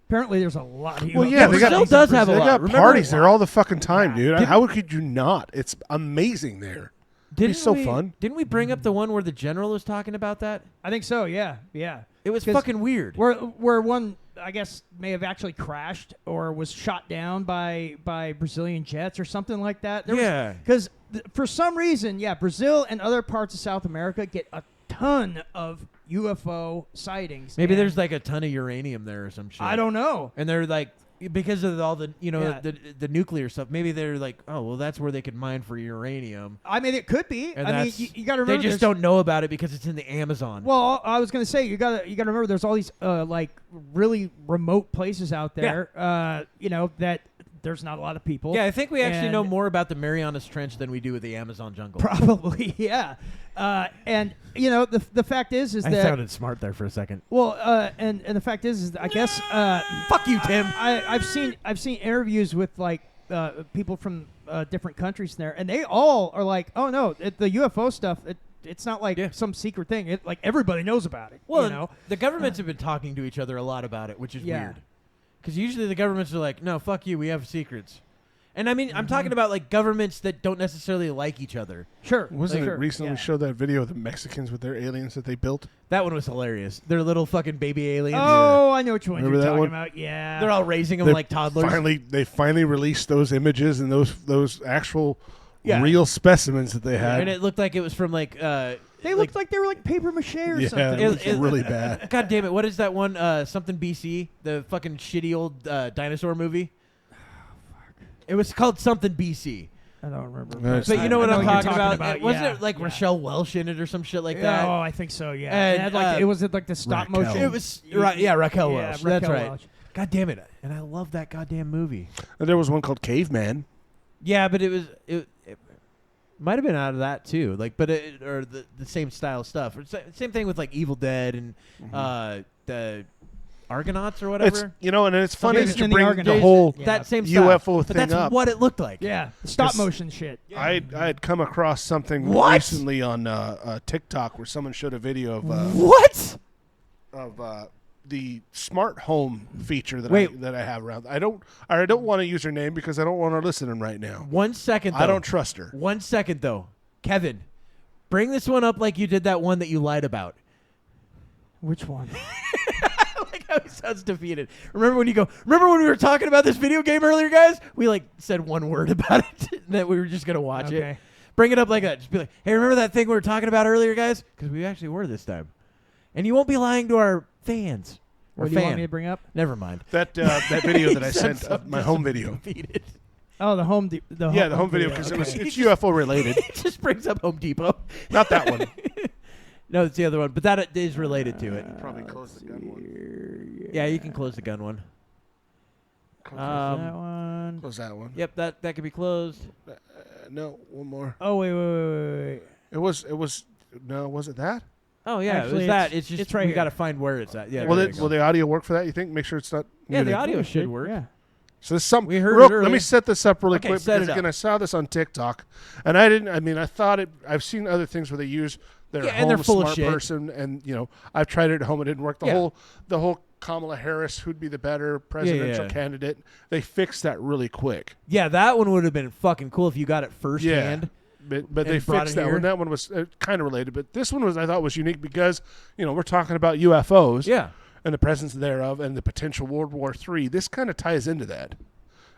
Apparently, there's a lot of Well, UFO yeah, they got- Brazil does have a They lot. got Remember- parties there all the fucking time, Yeah. dude. How could you not? It's amazing there. Didn't so we, fun. Didn't we bring up the one where the general was talking about that? I think so. Yeah, yeah. It was 'Cause fucking weird. Where one, I guess, may have actually crashed or was shot down by Brazilian jets or something like that. Yeah. Because for some reason, yeah, Brazil and other parts of South America get a ton of UFO sightings. Maybe and there's like a ton of uranium there or some shit. I don't know. And they're like, because of all the, Yeah. the nuclear stuff, maybe they're like, oh, well, that's where they could mine for uranium. I mean, it could be. And I mean, that's- you got to They remember. just there's- don't know about it because it's in the Amazon. Well, I was gonna say you gotta remember there's all these like really remote places out there. That there's not a lot of people. yeah, I think we actually know and- more about the Marianas Trench than we do with the Amazon jungle. Probably, yeah. And the fact is I that sounded smart there for a second. well, and the fact is I guess Fuck you, Tim. I've seen interviews with like people from different countries there, and they all are like, oh no, the UFO stuff. It's not like Yeah. some secret thing. It like everybody knows about it. Well, you know. the governments have been talking to each other a lot about it, which is Yeah. weird. Because usually the governments are like, no, fuck you, we have secrets. And I mean, I'm talking about like governments that don't necessarily like each other. Sure. Wasn't sure, it recently yeah. showed that video of the Mexicans with their aliens that they built? That one was hilarious. They're little fucking baby aliens. Oh, I know which one Remember you're that talking one? about. Yeah. They're all raising them They like toddlers. They finally released those images and those actual Yeah. real specimens that they had. And it looked like it was from like They looked like they were like paper mache or yeah, something. it was really bad. God damn it! What is that one? Something BC, the fucking shitty old dinosaur movie. It was called something BC. I don't remember. No, it's But not. you know what I I'm you're talking about? Wasn't yeah, it like yeah. Rochelle Welch in it or some shit like Yeah, that? oh, I think so. Yeah. And, It had like was it like the stop Raquel. motion? It was Raquel Welch. That's Raquel right. Welch. God damn it! And I love that goddamn movie. And there was one called Caveman. Yeah, but it might have been out of that too. Like, but or the same style stuff. Or same thing with like Evil Dead and the Argonauts or whatever. It's and it's funny Jason to and the bring the Argonauts. whole Yeah. that same style. UFO but thing that's up. what it looked like. Yeah, the stop 'Cause motion shit. I had come across something What? recently on TikTok where someone showed a video of What? the smart home feature that Wait. I have around. I don't want to use her name because I don't want her listening right now. 1 second. Though. I don't trust her. 1 second though, Kevin. Bring this one up like you did that one that you lied about. Which one? Like how he sounds defeated. Remember when we were talking about this video game earlier, guys? We like said one word about it that we were just gonna watch it. Okay. Bring it up like that. Just be like, hey, remember that thing we were talking about earlier, guys? Because we actually were this time. And you won't be lying to our fans. Or What do you want fan. me to bring up? Never mind. That video that I He sent, sounds so my home video. defeated. Oh, the home. The home video because okay. it's UFO related. It just brings up Home Depot. Not that one. No, it's the other one, but that is related to it. Probably close the gun one. Yeah, you can close the gun one. that one. Close that one. Yep, that could be closed. No, one more. Oh wait. It was. No, was it that? Oh yeah, Actually, it was that. It's just it's right we here. got to find where it's at. Yeah. Will there you go. the audio work for that? You think? Make sure it's not. Yeah, the muted. audio should work. Yeah. So this is some. We heard real, it earlier. Let me set this up really Okay, quick set because it up. again I saw this on TikTok, and I didn't. I mean, I thought it. I've seen other things where they use their Yeah, and home they're full of smart shit. person, and I've tried it at home. It didn't work. The whole Kamala Harris, who'd be the better presidential yeah. candidate. They fixed that really quick. Yeah, that one would have been fucking cool if you got it firsthand. But they And brought fixed it that here. one. That one was kind of related, but this one I thought was unique because we're talking about UFOs. Yeah. And the presence thereof, and the potential World War III. This kind of ties into that.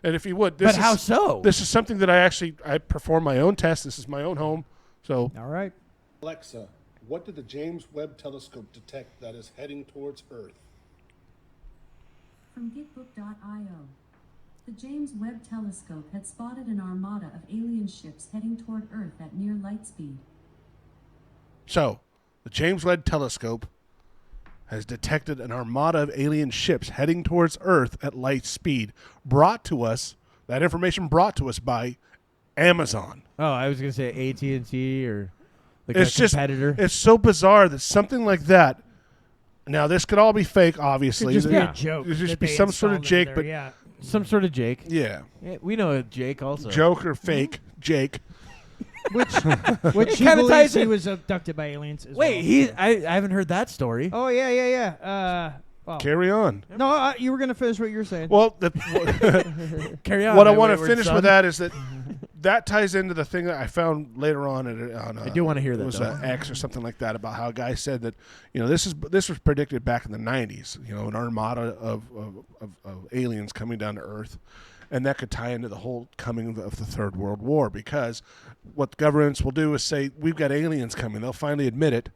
And if you would, this But how so? This is something that I perform my own test. This is my own home. So All right. Alexa, what did the James Webb Telescope detect that is heading towards Earth? From Gitbook.io. The James Webb Telescope had spotted an armada of alien ships heading toward Earth at near light speed. So, the James Webb Telescope has detected an armada of alien ships heading towards Earth at light speed. That information brought to us by Amazon. Oh, I was gonna say AT&T or like It's a competitor. it's so bizarre that something like that. Now, this could all be fake, obviously. Could just be Yeah. a joke. It should just that be they some sort of installed in Jake, there, but yeah. Some sort of Jake. yeah, Yeah, we know a Jake also. joke or fake Jake. Which he kinda believes ties he in. was abducted by aliens. As Wait, well. I haven't heard that story. Oh yeah. Well, Carry on. no, you were gonna finish what you were saying. Well, Carry on. what I my want to wayward finish son. with that is that ties into the thing that I found later on. I do want to hear It that. was though. X or something like that about how a guy said that this was predicted back in the 90s. An armada of aliens coming down to Earth, and that could tie into the whole coming of the Third World War, because what governments will do is say we've got aliens coming. They'll finally admit it,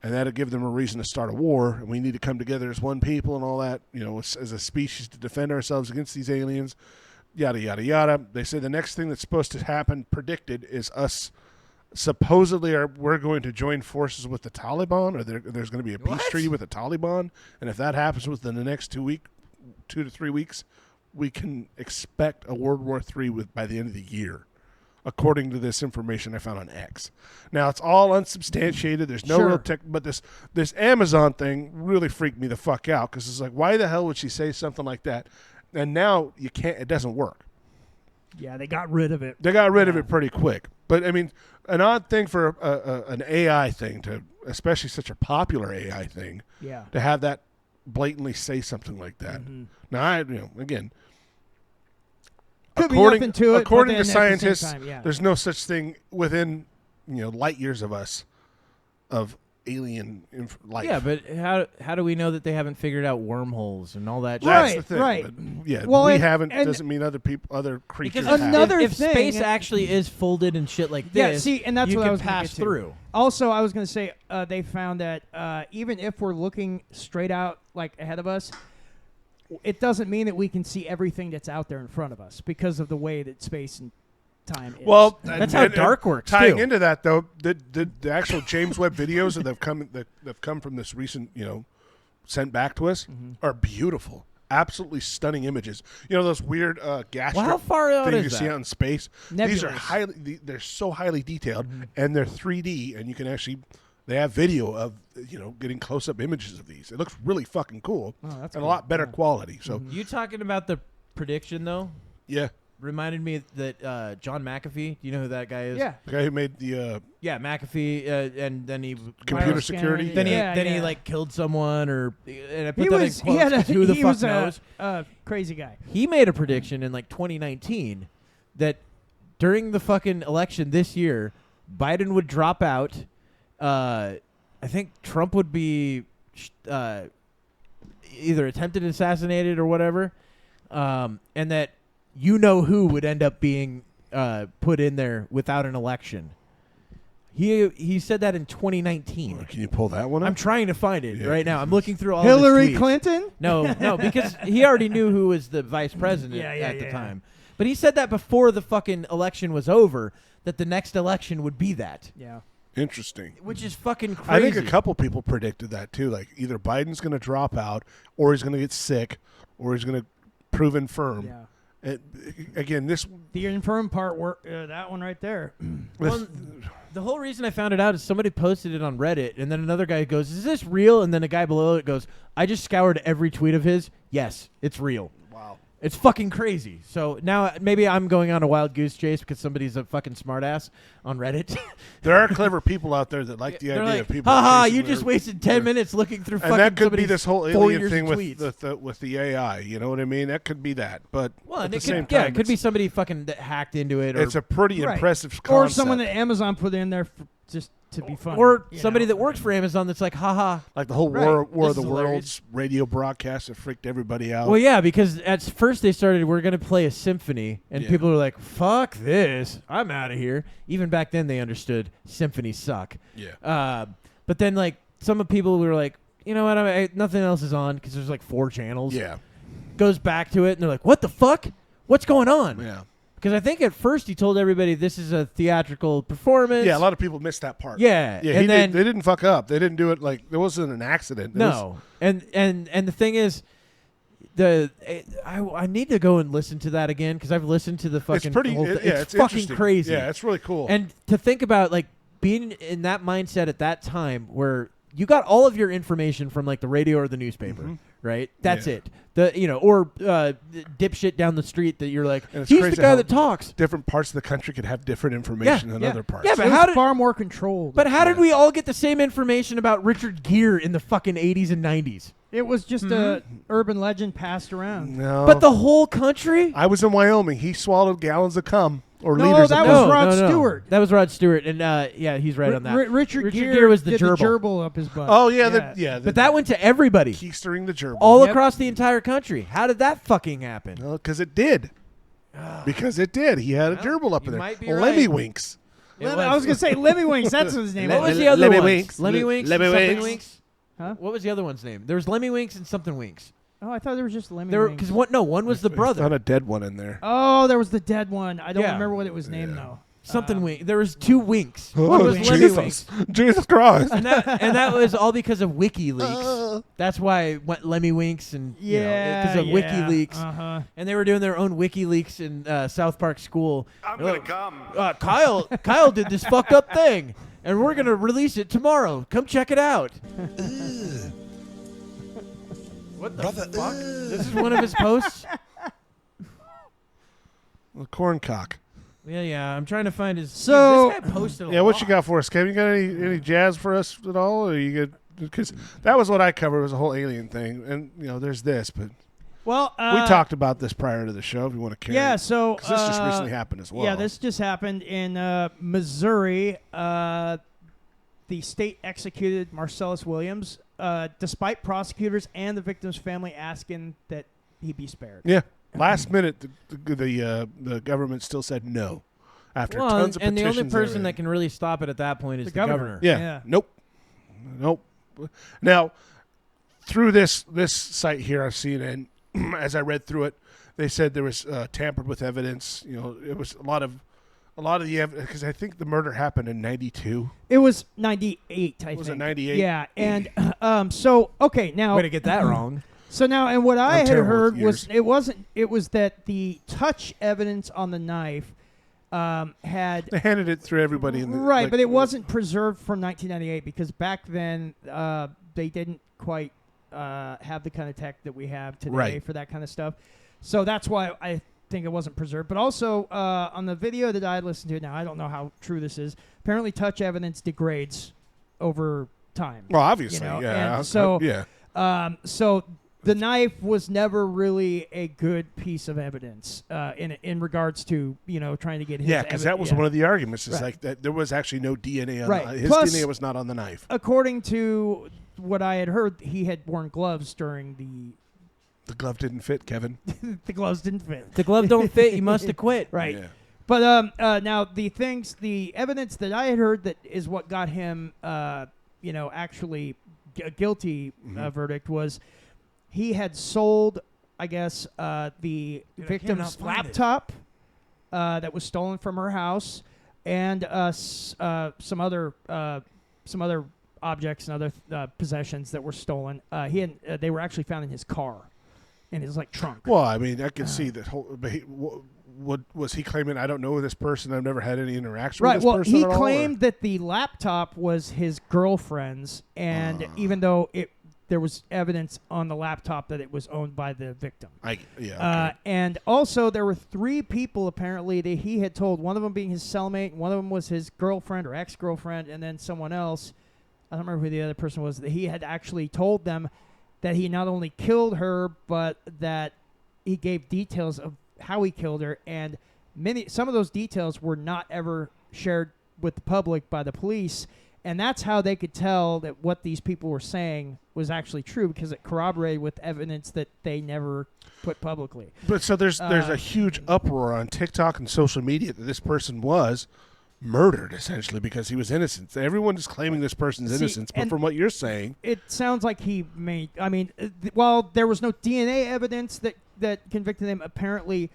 and that'll give them a reason to start a war. And we need to come together as one people and all that. As a species to defend ourselves against these aliens. Yada, yada, yada. They say the next thing that's supposed to happen, predicted, is us supposedly we're going to join forces with the Taliban, or there's going to be a peace treaty with the Taliban. And if that happens within the next 2 to 3 weeks, we can expect a World War III by the end of the year, according to this information I found on X. Now, it's all unsubstantiated. There's no real tech, but this Amazon thing really freaked me the fuck out, because it's like, why the hell would she say something like that? And now you can't. It doesn't work. yeah, they got rid of it. They got rid of it pretty quick. But I mean, an odd thing for an AI thing especially such a popular AI thing, Yeah. to have that blatantly say something like that. Mm-hmm. Now, again, Could be nothing to it, according but to then at the same scientists, time, yeah. there's no such thing within light years of us of alien life. Yeah, but how do we know that they haven't figured out wormholes and all that? shit? That's Right, the thing. right. But, yeah, Well, we and- haven't and- doesn't mean other creatures Because have. another if thing- space actually is folded and shit like Yeah, this, see, and that's you what I can was gonna pass get to. through. Also, I was going to say they found that even if we're looking straight out, like ahead of us, it doesn't mean that we can see everything that's out there in front of us because of the way that space and time is. Well, That's how dark works, Tying too. into that, though, the actual James Webb videos that have come from this recent, sent back to us are beautiful. Absolutely stunning images. You know those weird gas Well, how strip far out things is you see that? out in space? These are Nebulous. they're so highly detailed, and they're 3D, and you can actually, they have video of, getting close-up images of these. It looks really fucking cool, that's and cool. a lot better quality. So, You talking about the prediction, though, yeah. reminded me that John McAfee, do you know who that guy is? Yeah. The guy who made the Yeah, McAfee, and then he... computer Viral security. scanner, Then yeah. he like killed someone, or and I put He that was, in quotes 'cause who the he fuck was knows. a crazy guy. He made a prediction in like 2019 that during the fucking election this year, Biden would drop out. I think Trump would be either attempted assassinated or whatever, and that who would end up being put in there without an election. He said that in 2019. Can you pull that one up? I'm trying to find it Yeah. right now. I'm looking through all Hillary of his tweets. Clinton? No, because he already knew who was the vice president at the time. But he said that before the fucking election was over, that the next election would be that, Yeah. Interesting. which is fucking crazy. I think a couple people predicted that too. Like either Biden's going to drop out, or he's going to get sick, or he's going to prove infirm. Yeah. Again, this The infirm part, that one right there. Well, the whole reason I found it out is somebody posted it on Reddit, and then another guy goes, "Is this real?" And then a guy below it goes, "I just scoured every tweet of his. Yes, it's real." wow. It's fucking crazy. So now maybe I'm going on a wild goose chase because somebody's a fucking smartass on Reddit. There are clever people out there that like the They're idea like, of people. haha, chasing you just their- wasted 10 minutes looking through And fucking that could be somebody's this whole 4 alien years thing of with tweets. with the AI. You know what I mean? That could be that. But Well, at and the it same could, time, it could be it's- somebody fucking that hacked into it, or It's a pretty Right. impressive concept. Or someone that Amazon put in there just to be funny. or you somebody know? that works for Amazon that's like, haha. like the whole Right. War of This the is Worlds hilarious. radio broadcast that freaked everybody out. Well, yeah, because at first they started, we're going to play a symphony, and Yeah. people were like, fuck this, I'm out of here. Even back then they understood symphonies suck. Yeah. But then, like, some of people were like, you know what, nothing else is on because there's like 4 channels. Yeah. Goes back to it, and they're like, what the fuck? What's going on? Yeah. Because I think at first he told everybody this is a theatrical performance. Yeah. A lot of people missed that part. Yeah, Yeah. and then they didn't fuck up. They didn't do it like it wasn't an accident. It was- no, and the thing is, I need to go and listen to that again because I've listened to the fucking it's pretty. whole Yeah. thing. It's fucking interesting. crazy. Yeah. It's really cool. And to think about like being in that mindset at that time where you got all of your information from like the radio or the newspaper, right? That's Yeah. it. Or dipshit down the street that you're like, And it's he's the crazy guy how that talks. different parts of the country could have different information than yeah. other parts. Yeah, but It how was did far more controlled. But how did we all get the same information about Richard Gere in the fucking 80s and 90s? it was just a urban legend passed around. No. But the whole country? I was in Wyoming. He swallowed gallons of cum or No, liters that of was cum. Rod Stewart. That was Rod Stewart, and yeah, he's right on that. Richard Gere Gere was the did gerbil. the gerbil up his butt. Oh yeah. But that went to everybody, keystering the gerbil. all Yep. across the entire country. How did that fucking happen? Because it did. Because it did. He had a gerbil up you in there. might be Lemmy right. Winks. I was gonna say Lemmy Winks. That's his name. What was the Le- other Lemmy one? Winks. Lemmy Winks. Lemmy and something Winks. Winks. Huh? What was the other one's name? There was Lemmy Winks and something Winks. Oh, I thought there was just Lemmy There, Winks. because one was the Found brother. a dead one in there. Oh, there was the dead one. I don't Yeah. remember what it was named though. Something Wink. There was 2 Winks. One was Lemmy Winks. Jesus Christ. And that was all because of WikiLeaks. That's why Lemmy Winks and because of WikiLeaks, and they were doing their own WikiLeaks in South Park School. I'm gonna come. Kyle did this fucked up thing, and we're gonna release it tomorrow. Come check it out. What the fuck? This is one of his posts. The corn cock. Yeah. I'm trying to find his. So- this guy posted. Yeah, what you got for us, Kevin? You got any jazz for us at all? Or you good? Because that was what I covered, was the whole alien thing, and there's this, but Well, we talked about this prior to the show. If you want to carry, Yeah, so 'cause this just recently happened as well. Yeah, this just happened in Missouri. The state executed Marcellus Williams, despite prosecutors and the victim's family asking that he be spared. Yeah, last minute, the government still said no. After tons of and the petitions, only person that can really stop it at that point is the governor. Yeah. Nope. Now, through this site here I've seen, and as I read through it, they said there was tampered with evidence. It was a lot of a lot of the evidence, because I think the murder happened in 92. It was 98, I think. Was it 98? Yeah, and so okay, now Way to get that wrong. So now, and what I had terrible with heard was years. it was that the touch evidence on the knife had They handed it through everybody in the right, but it wasn't preserved from 1998 because back then they didn't quite have the kind of tech that we have today Right. for that kind of stuff. So that's why I think it wasn't preserved. But also on the video that I listened to, now I don't know how true this is. Apparently, touch evidence degrades over time. Well, obviously, you know, yeah. and so yeah. So the knife was never really a good piece of evidence in regards to trying to get his Yeah, because that was one of the arguments. It's Right. like that there was actually no DNA on Right. his Plus- DNA was not on the knife. According to what I had heard, he had worn gloves during The glove didn't fit, Kevin. the gloves didn't fit. The glove don't fit. You must have quit. Right. Yeah. But now the evidence that I had heard that is what got him, actually a guilty verdict was he had sold, I guess, the victim's find it. laptop that was stolen from her house, and some other objects and other possessions that were stolen. They were actually found in his car, in his trunk. Well, I mean, I could see that whole. But what was he claiming? I don't know this person. I've never had any interaction Right. with this Well, person he at all, claimed that the laptop was his girlfriend's, and even though there was evidence on the laptop that it was owned by the victim. Okay. And also, there were 3 people apparently that he had told. One of them being his cellmate, one of them was his girlfriend or ex-girlfriend, and then someone else. I don't remember who the other person was. That he had actually told them that he not only killed her, but that he gave details of how he killed her, and some of those details were not ever shared with the public by the police, and that's how they could tell that what these people were saying was actually true, because it corroborated with evidence that they never put publicly. But so there's a huge uproar on TikTok and social media that this person was murdered essentially because he was innocent. Everyone is claiming this person's innocence, but from what you're saying, it sounds like he made. I mean, while there was no DNA evidence that convicted him, apparently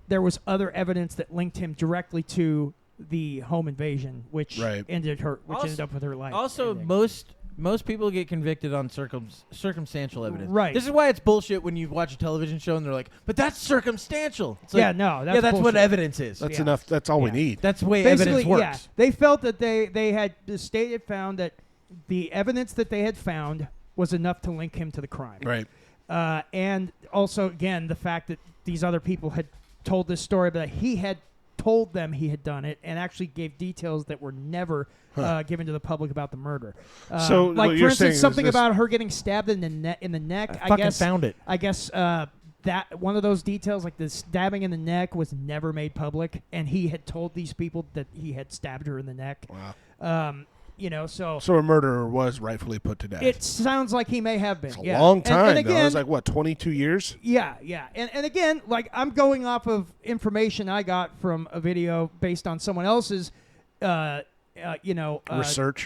there was other evidence that linked him directly to the home invasion, which ended up with her life. Also, most people get convicted on circumstantial evidence. Right. This is why it's bullshit when you watch a television show and they're like, "But that's circumstantial." It's Yeah, like, no, that's that's what bullshit. evidence is. that's enough. That's all we need. That's the way Basically, evidence works. yeah, they felt that the state had found that the evidence that they had found was enough to link him to the crime. Right. And also, again, the fact that these other people had told this story, but he had told them he had done it, and actually gave details that were never given to the public about the murder. So, like what for you're saying instance, is something this- about her getting stabbed in the neck. I fucking found it. I guess that one of those details, like the stabbing in the neck, was never made public, and he had told these people that he had stabbed her in the neck. Wow. So a murderer was rightfully put to death. it sounds like he may have been. It's a yeah. long time. And though. again, It was like what, 22 years? yeah. And again, like I'm going off of information I got from a video based on someone else's,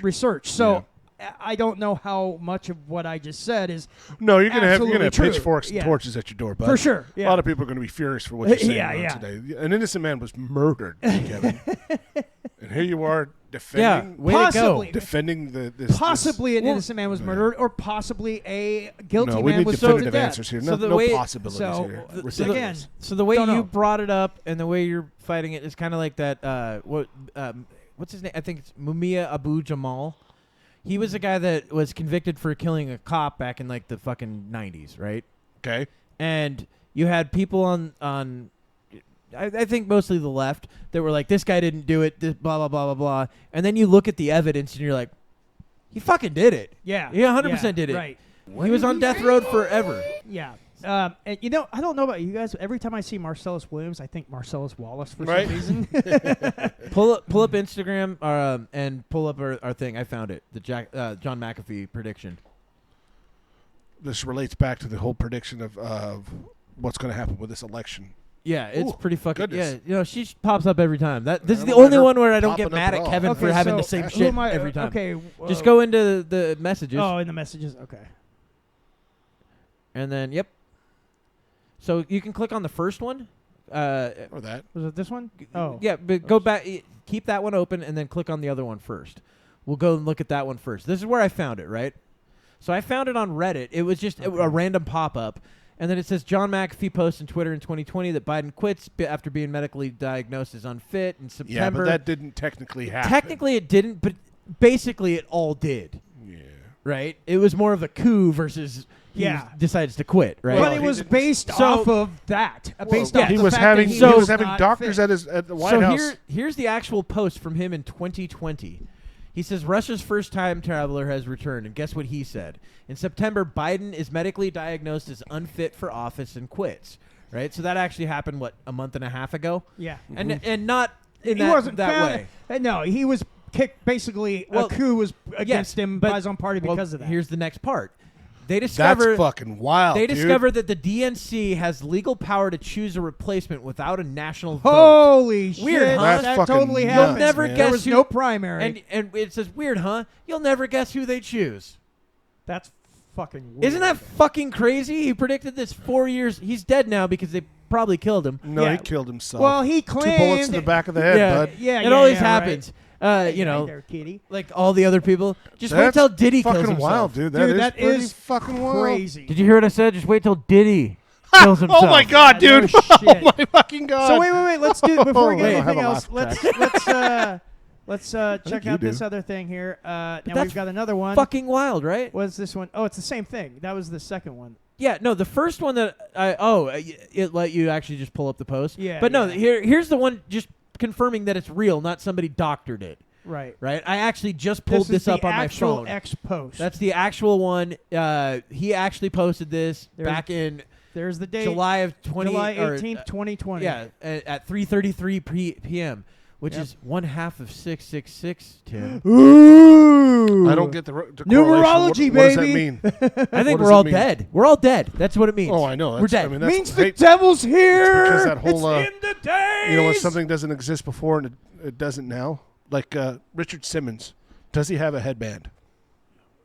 Research. So I don't know how much of what I just said is No, you're gonna have absolutely true. pitchforks and Yeah. torches at your door, bud. For sure. A Yeah. lot of people are going to be furious for what you're saying Yeah, yeah. today. An innocent man was murdered, Kevin. And here you are defending, Way to go. Possibly. defending this. Possibly an innocent man was murdered, or possibly a guilty No, we man need was put to definitive death. answers here. So No, the no way- possibilities so, here. th- Ridiculous. again, So the way Don't you know. brought it up and the way you're fighting it is kind of like that. What's his name? I think it's Mumia Abu Jamal. He was a guy that was convicted for killing a cop back in like the fucking 90s, right? Okay. And you had people on I think mostly the left that were like, this guy didn't do it, this blah blah blah blah blah. And then you look at the evidence and you're like, he fucking did it. Yeah. He 100% did it. Right. He was on death row forever. Yeah. And I don't know about you guys. Every time I see Marcellus Williams, I think Marcellus Wallace for Right. some reason. Pull up Instagram and pull up our thing. I found it. The John Mcafee prediction. This relates back to the whole prediction of what's going to happen with this election. Yeah, it's Ooh, pretty fucking. goodness. Yeah, she pops up every time. This is I the don't only like her one where I don't get popping up mad at at all. Kevin for having the same who shit am I- every time. Okay. Just go into the messages Oh, in the messages. Okay. and then yep. So you can click on the first one. Or that. Was it this one? Oh. Yeah, but go back. Keep that one open and then click on the other one first. We'll go and look at that one first. This is where I found it, right? So I found it on Reddit. It was just a random pop-up. And then it says, John McAfee posts on Twitter in 2020 that Biden quits after being medically diagnosed as unfit in September. Yeah, but that didn't technically happen. Technically it didn't, but basically it all did. Yeah. Right? It was more of a coup versus he decides to quit, right? But it was based off of that. Based off he the was fact having that he was having not doctors fit. at the White House. Here's the actual post from him in 2020. He says, Russia's first time traveler has returned. And guess what he said? In September, Biden is medically diagnosed as unfit for office and quits. Right? So that actually happened, a month and a half ago? Yeah. And not in He that, wasn't that found- way. No, he was kicked. Basically, a coup was against him by his own party because of that. Here's the next part. They discover That's fucking wild. They dude. discovered that the DNC has legal power to choose a replacement without a national vote. Holy shit! Weird, huh? That's That fucking totally nuts, happened. You'll never man. guess There was who, no primary. and it says weird, huh? You'll never guess who they choose. That's fucking weird. Isn't that fucking crazy? He predicted this 4 years. He's dead now because they probably killed him. No, Yeah. he killed himself. Well, he 2 bullets in the claimed- back of the head, bud. Yeah, it always right. happens. You know, Right there, kitty. like all the other people. Just wait That's till Diddy kills fucking himself. wild, dude. Dude, that is is fucking wild. crazy. Did you hear what I said? Just wait till Diddy kills himself. Oh my god, Yeah, no dude! shit. Oh my fucking god! So wait. Let's do before we get Wait, anything I'll have else. a Let's check you out do. this other thing here. Now that's we've got another one. Fucking wild, right? What's this one? Oh, it's the same thing. That was the second one. Yeah, no, the first one that it let you actually just pull up the post. Yeah, But no, yeah. here's the one just confirming that it's real, not somebody doctored it. Right. Right? I actually just pulled this up on my phone. X post. That's the actual one. He actually posted this There's- back in There's the date. July of 20 July or, 18th, 2020. Yeah, at 3:33 p.m., which Yep. is 1/2 of 666, Tim. Ooh. I don't get the correlation. Numerology, what does that baby. mean? I think What does we're it all mean? dead. We're all dead. That's what it means. Oh, I know. We're dead. I mean, that's Means the hey, devil's here. because that whole, it's in the days. you know, when something doesn't exist before and it doesn't now. Like Richard Simmons, does he have a headband?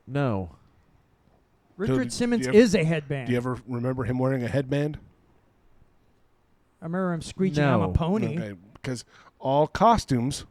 No. Richard Dude, Simmons do you ever- is a headband. Do you ever remember him wearing a headband? I remember him screeching, "I'm a No. pony." Okay, because all costumes,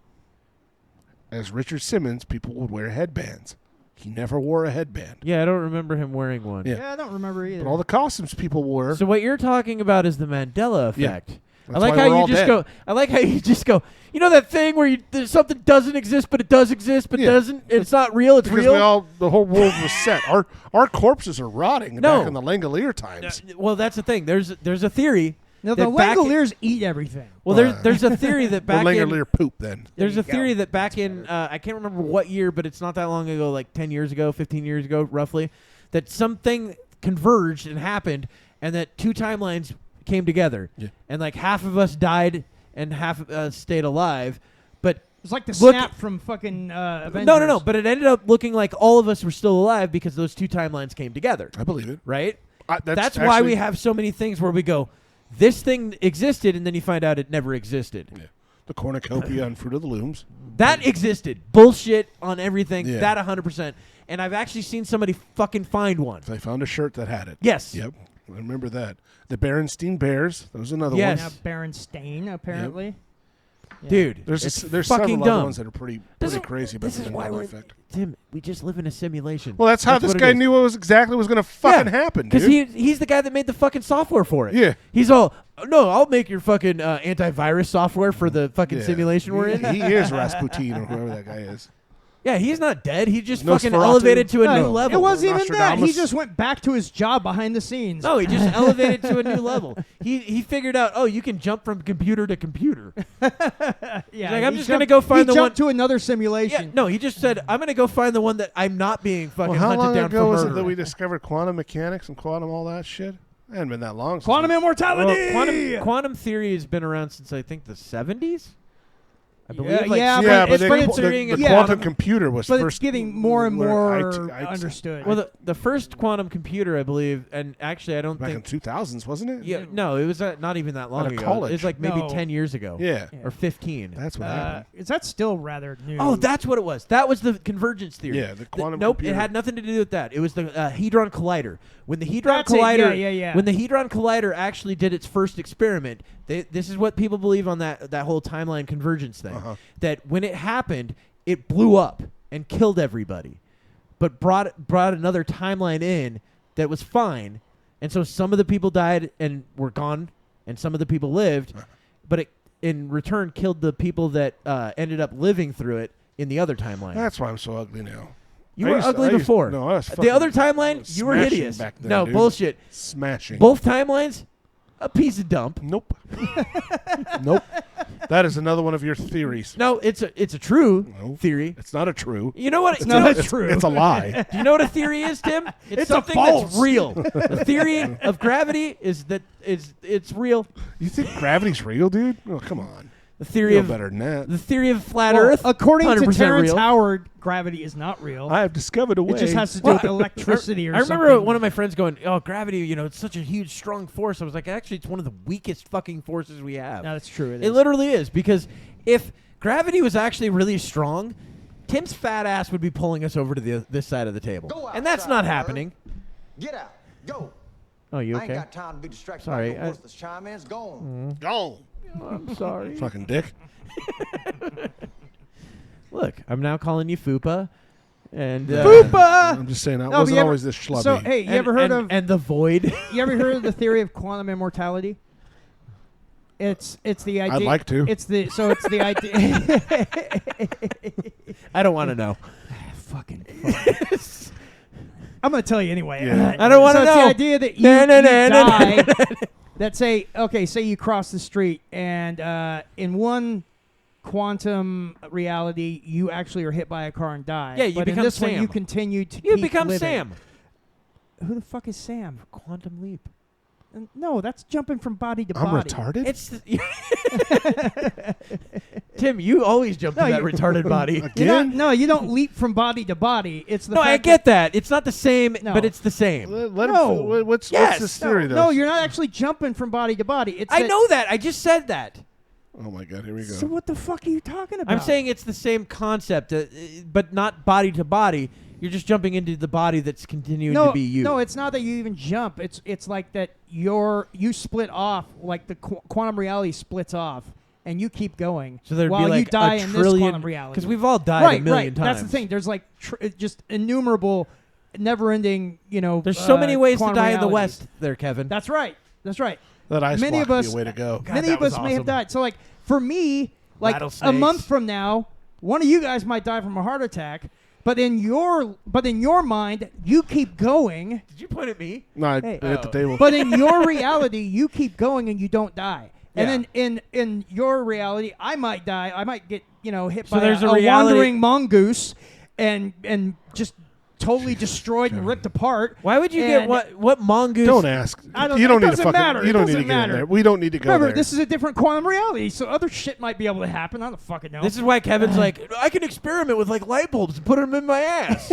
as Richard Simmons, people would wear headbands. He never wore a headband. Yeah, I don't remember him wearing one. Yeah. Yeah, I don't remember either. But all the costumes people wore. So what you're talking about is the Mandela effect. That's I like why how we're you all just dead. go. I like how you just go. You know that thing where something doesn't exist, but it does exist, but Yeah. doesn't. It's not real. It's Because real. the whole world was set. Our corpses are rotting No. back in the Langolier times. Well, that's the thing. There's a theory. now, the that back- Langoliers eat everything. Well, there's a theory that The back in Langolier poop then. there's There a you theory go. that back in I can't remember what year, but it's not that long ago, like 10 years ago, 15 years ago, roughly, that something converged and happened, and that two timelines came together, Yeah. and like half of us died and half of us stayed alive, but It's like the Look- snap from fucking Avengers. no, but it ended up looking like all of us were still alive because those two timelines came together, I believe it. right? That's why actually- we have so many things where we go, this thing existed, and then you find out it never existed. Yeah. The cornucopia and Fruit of the Looms. That existed. Bullshit on everything. Yeah. That 100%. And I've actually seen somebody fucking find one. I found a shirt that had it. Yes. Yep. I remember that. The Berenstein Bears. That was another Yes. Now one. Berenstain, apparently. Yeah. Dude, There's it's there's fucking several dumb. other ones that are pretty crazy about this is the why Mandela we're effect. Tim, we just live in a simulation. Well, that's how this what it guy is. knew what was exactly was going to fucking happen, Because dude. he's the guy that made the fucking software for it. Yeah. He's all, no, I'll make your fucking antivirus software for the fucking Yeah. simulation we're in. He is Rasputin or whoever that guy is. Yeah, he's not dead. He just fucking Nosferatu. elevated to a No, new level. It wasn't even that. He Nostradamus. just went back to his job behind the scenes. No, he just elevated to a new level. He figured out, oh, you can jump from computer to computer. Yeah, like, I'm he just gonna jumped- go find he the jumped one- to another Yeah, simulation. no, he just said, I'm going to go find the one that I'm not being fucking Well, how hunted long down ago for was it murder. that we discovered quantum mechanics and quantum all that shit? It hadn't been that long. Since Quantum we- immortality. Quantum theory has been around since, I think, the 70s? I believe. Yeah, like, yeah, yeah, but it's the, been the considering a quantum computer was but first. it's getting more and where more I understood. Well, the first quantum computer, I believe, and actually I don't back in think... 2000s, wasn't it? Yeah, no, it was not even that long At a ago. college. It was like maybe No. 10 years ago. Yeah. Or 15. That's what happened. is that still rather new? Oh, that's what it was. That was the convergence theory. Yeah, the quantum Nope, computer. it had nothing to do with that. It was the Hadron Collider. When the Hadron That's it, Collider, yeah. when the Hadron Collider actually did its first experiment, This is what people believe on that whole timeline convergence thing. That when it happened, it blew up and killed everybody, but brought another timeline in that was fine. And so some of the people died and were gone, and some of the people lived, but it in return killed the people that ended up living through it in the other timeline. That's why I'm so ugly now. You were ugly before. No, I was the other timeline, you were smashing hideous. back then, No, dude. bullshit. Smashing. Both timelines, a piece of dump. Nope. Nope. That is another one of your theories. No, it's a true No. theory. It's not a true. You know what? It's not true. It's a lie. Do you know what a theory is, Tim? It's a something false. that's real. The theory of gravity is that it's real. You think gravity's real, dude? Oh, come on. The theory You know of better than that. the theory of flat Well, Earth. according to 100% Terrence real. Howard, gravity is not real. I have discovered a way. It just has to do with electricity or I something. remember one of my friends going, "Oh, gravity, it's such a huge, strong force." I was like, "Actually, it's one of the weakest fucking forces we have." No, that's true. It literally is, because if gravity was actually really strong, Tim's fat ass would be pulling us over to this side of the table, Go and that's outside, not Bird. happening. Get out. Go. Oh, you I ain't okay? got time to be distracted Sorry, by I- your worthless chime-ins. Go on. Gone. I'm sorry. Fucking dick. Look, I'm now calling you Fupa, and Fupa! I'm just saying, I No, but wasn't you ever- always this schlubby. So, hey, you ever heard of and the void? you ever heard of the theory of quantum immortality? It's the idea. I'd like to. It's the idea. I don't want to know. Fucking. I'm gonna tell you anyway. Yeah. I don't want to So it's know. the idea that you die. That say you cross the street and in one quantum reality you actually are hit by a car and die. Yeah, you but in become this one Sam. you continue to You keep become living. Sam. Who the fuck is Sam? Quantum leap. No, that's jumping from body to I'm body. retarded? It's Tim. You always jump No, to that you- retarded body. Again? You don't leap from body to body. It's the No, fact I get that. It's not the same, No. but it's the same. Let No. him, what's Yes. this that, theory, though? no, you're not actually jumping from body to body. It's I that- know that. I just said that. Oh, my God. Here we go. So what the fuck are you talking about? I'm saying it's the same concept, but not body to body. You're just jumping into the body that's continuing to be you. No, it's not that you even jump. It's like that you split off, like the quantum reality splits off, and you keep going. So there'd while be like you die a in trillion, this quantum reality. because we've all died a million times. That's the thing. There's like just innumerable, never-ending. There's so many ways to quantum die in the realities. West, there, Kevin. That's right. That's right. That ice Many block of would be us- a way to go. Many that of us was may have awesome. died. So like for me, like a Rattlesnakes. month from now, one of you guys might die from a heart attack. But in your mind, you keep going. Did you point at me? No, I Hey. at the table. But in your reality, you keep going and you don't die. Yeah. And then in your reality, I might die. I might get hit So by there's a a reality- wandering mongoose, and just totally destroyed and ripped apart. Why would you get And- what mongoose? Don't ask. I don't- you don't it need to doesn't fucking. matter. You It don't need to doesn't get in matter. there. We don't need to go Remember, there. this is a different quantum reality, so other shit might be able to happen. I don't fucking know. This is why Kevin's like, I can experiment with like light bulbs and put them in my ass.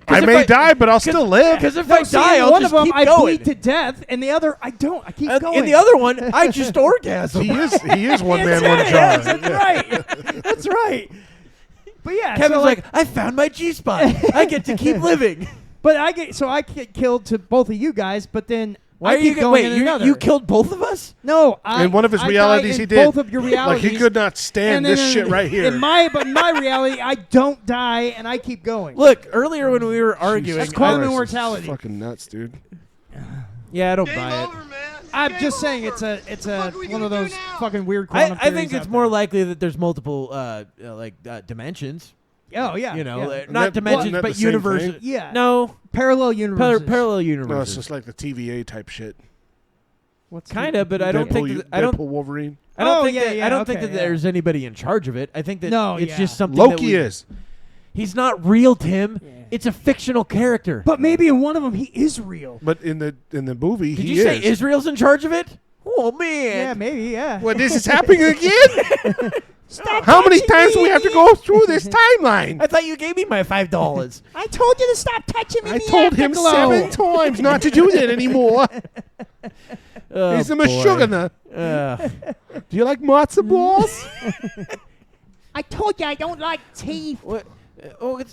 I if may I- die, but I'll still live. Because if No, I see, die, in I'll one just of them, keep I going. bleed to death, and the other, I don't. I keep going. In the other one, I just orgasm. He is one Yes, man, one jar. yes, that's right. That's right. But yeah, Kevin's so like, I found my G-spot. I get to keep living. but I get killed to both of you guys, but then Why I are you keep going in wait? another. You killed both of us? No, In one of his I realities, die he in did. both of your realities. Like he could not and stand then this shit right here. In my reality, I don't die and I keep going. Look, earlier when we were arguing, That's quantum Christ, immortality. this is fucking nuts, dude. yeah, I don't buy it. I'm just saying it's a one of those fucking weird quantum I think theories it's out more there. likely that there's multiple dimensions. Oh yeah, You know, yeah. not dimensions, isn't that but the same universes. thing? Yeah. No, parallel universes. parallel No, it's universes. just like the TVA type shit. What's Kind of, but I don't think that, I don't. Deadpool Wolverine. I don't Oh, think yeah, that. yeah, I don't okay, think that yeah. there's anybody in charge of it. I think that No, it's yeah. just something. that Loki we- is. He's not real, Tim. Yeah. It's a fictional character. But maybe in one of them he is real. But in the movie, Did he you say is. Israel's in charge of it? Oh man. Yeah, maybe. Yeah. What, this is happening again? How many times do we have to go through this timeline? I thought you gave me my $5. I told you to stop touching me. I told him 7 times not to do that anymore. Oh, He's a boy. sugar. Do you like matzo balls? I told you I don't like teeth. What? Oh, it's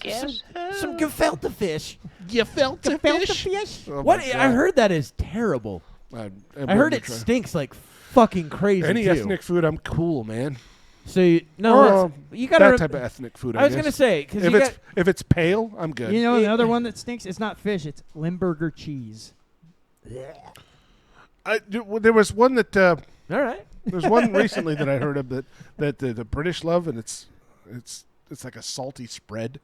some gefilte fish. You felt the Gefilte fish? fish? Oh What? my I God. heard that is terrible. I'm I heard gonna it try. stinks like fucking crazy. Any too. ethnic food, I'm cool, man. So you got that type of ethnic food. I was guess. gonna say because if it's pale, I'm good. You know another one that stinks? It's not fish. It's Limburger cheese. There was one that. all right. There's one recently that I heard of that the British love, and it's like a salty spread.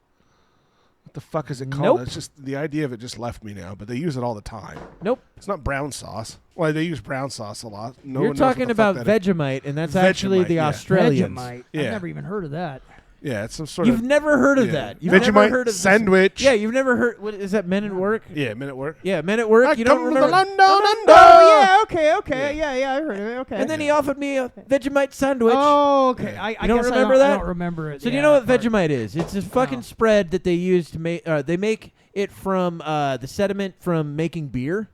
What the fuck is it called? Nope. It's just the idea of it just left me now, but they use it all the time. Nope. It's not brown sauce. Well, they use brown sauce a lot. No You're one knows what talking the fuck about that is. Vegemite, and that's actually Vegemite, the yeah. Australians. Vegemite. Yeah. I've never even heard of that. Yeah, it's some sort You've of. never heard of yeah. that. You've never Vegemite heard of sandwich. Yeah, you've never heard. What is that? Men at Work. Yeah, Men at Work. Yeah, Men at Work. I You come don't to remember? the London under. Oh yeah, okay, yeah, I heard of it. Okay. And then he offered me a Vegemite sandwich. Oh, okay. I You don't guess remember I that? don't remember it. So do yeah, you know what that part. Vegemite is? It's a fucking spread that they use to make. They make it from the sediment from making beer.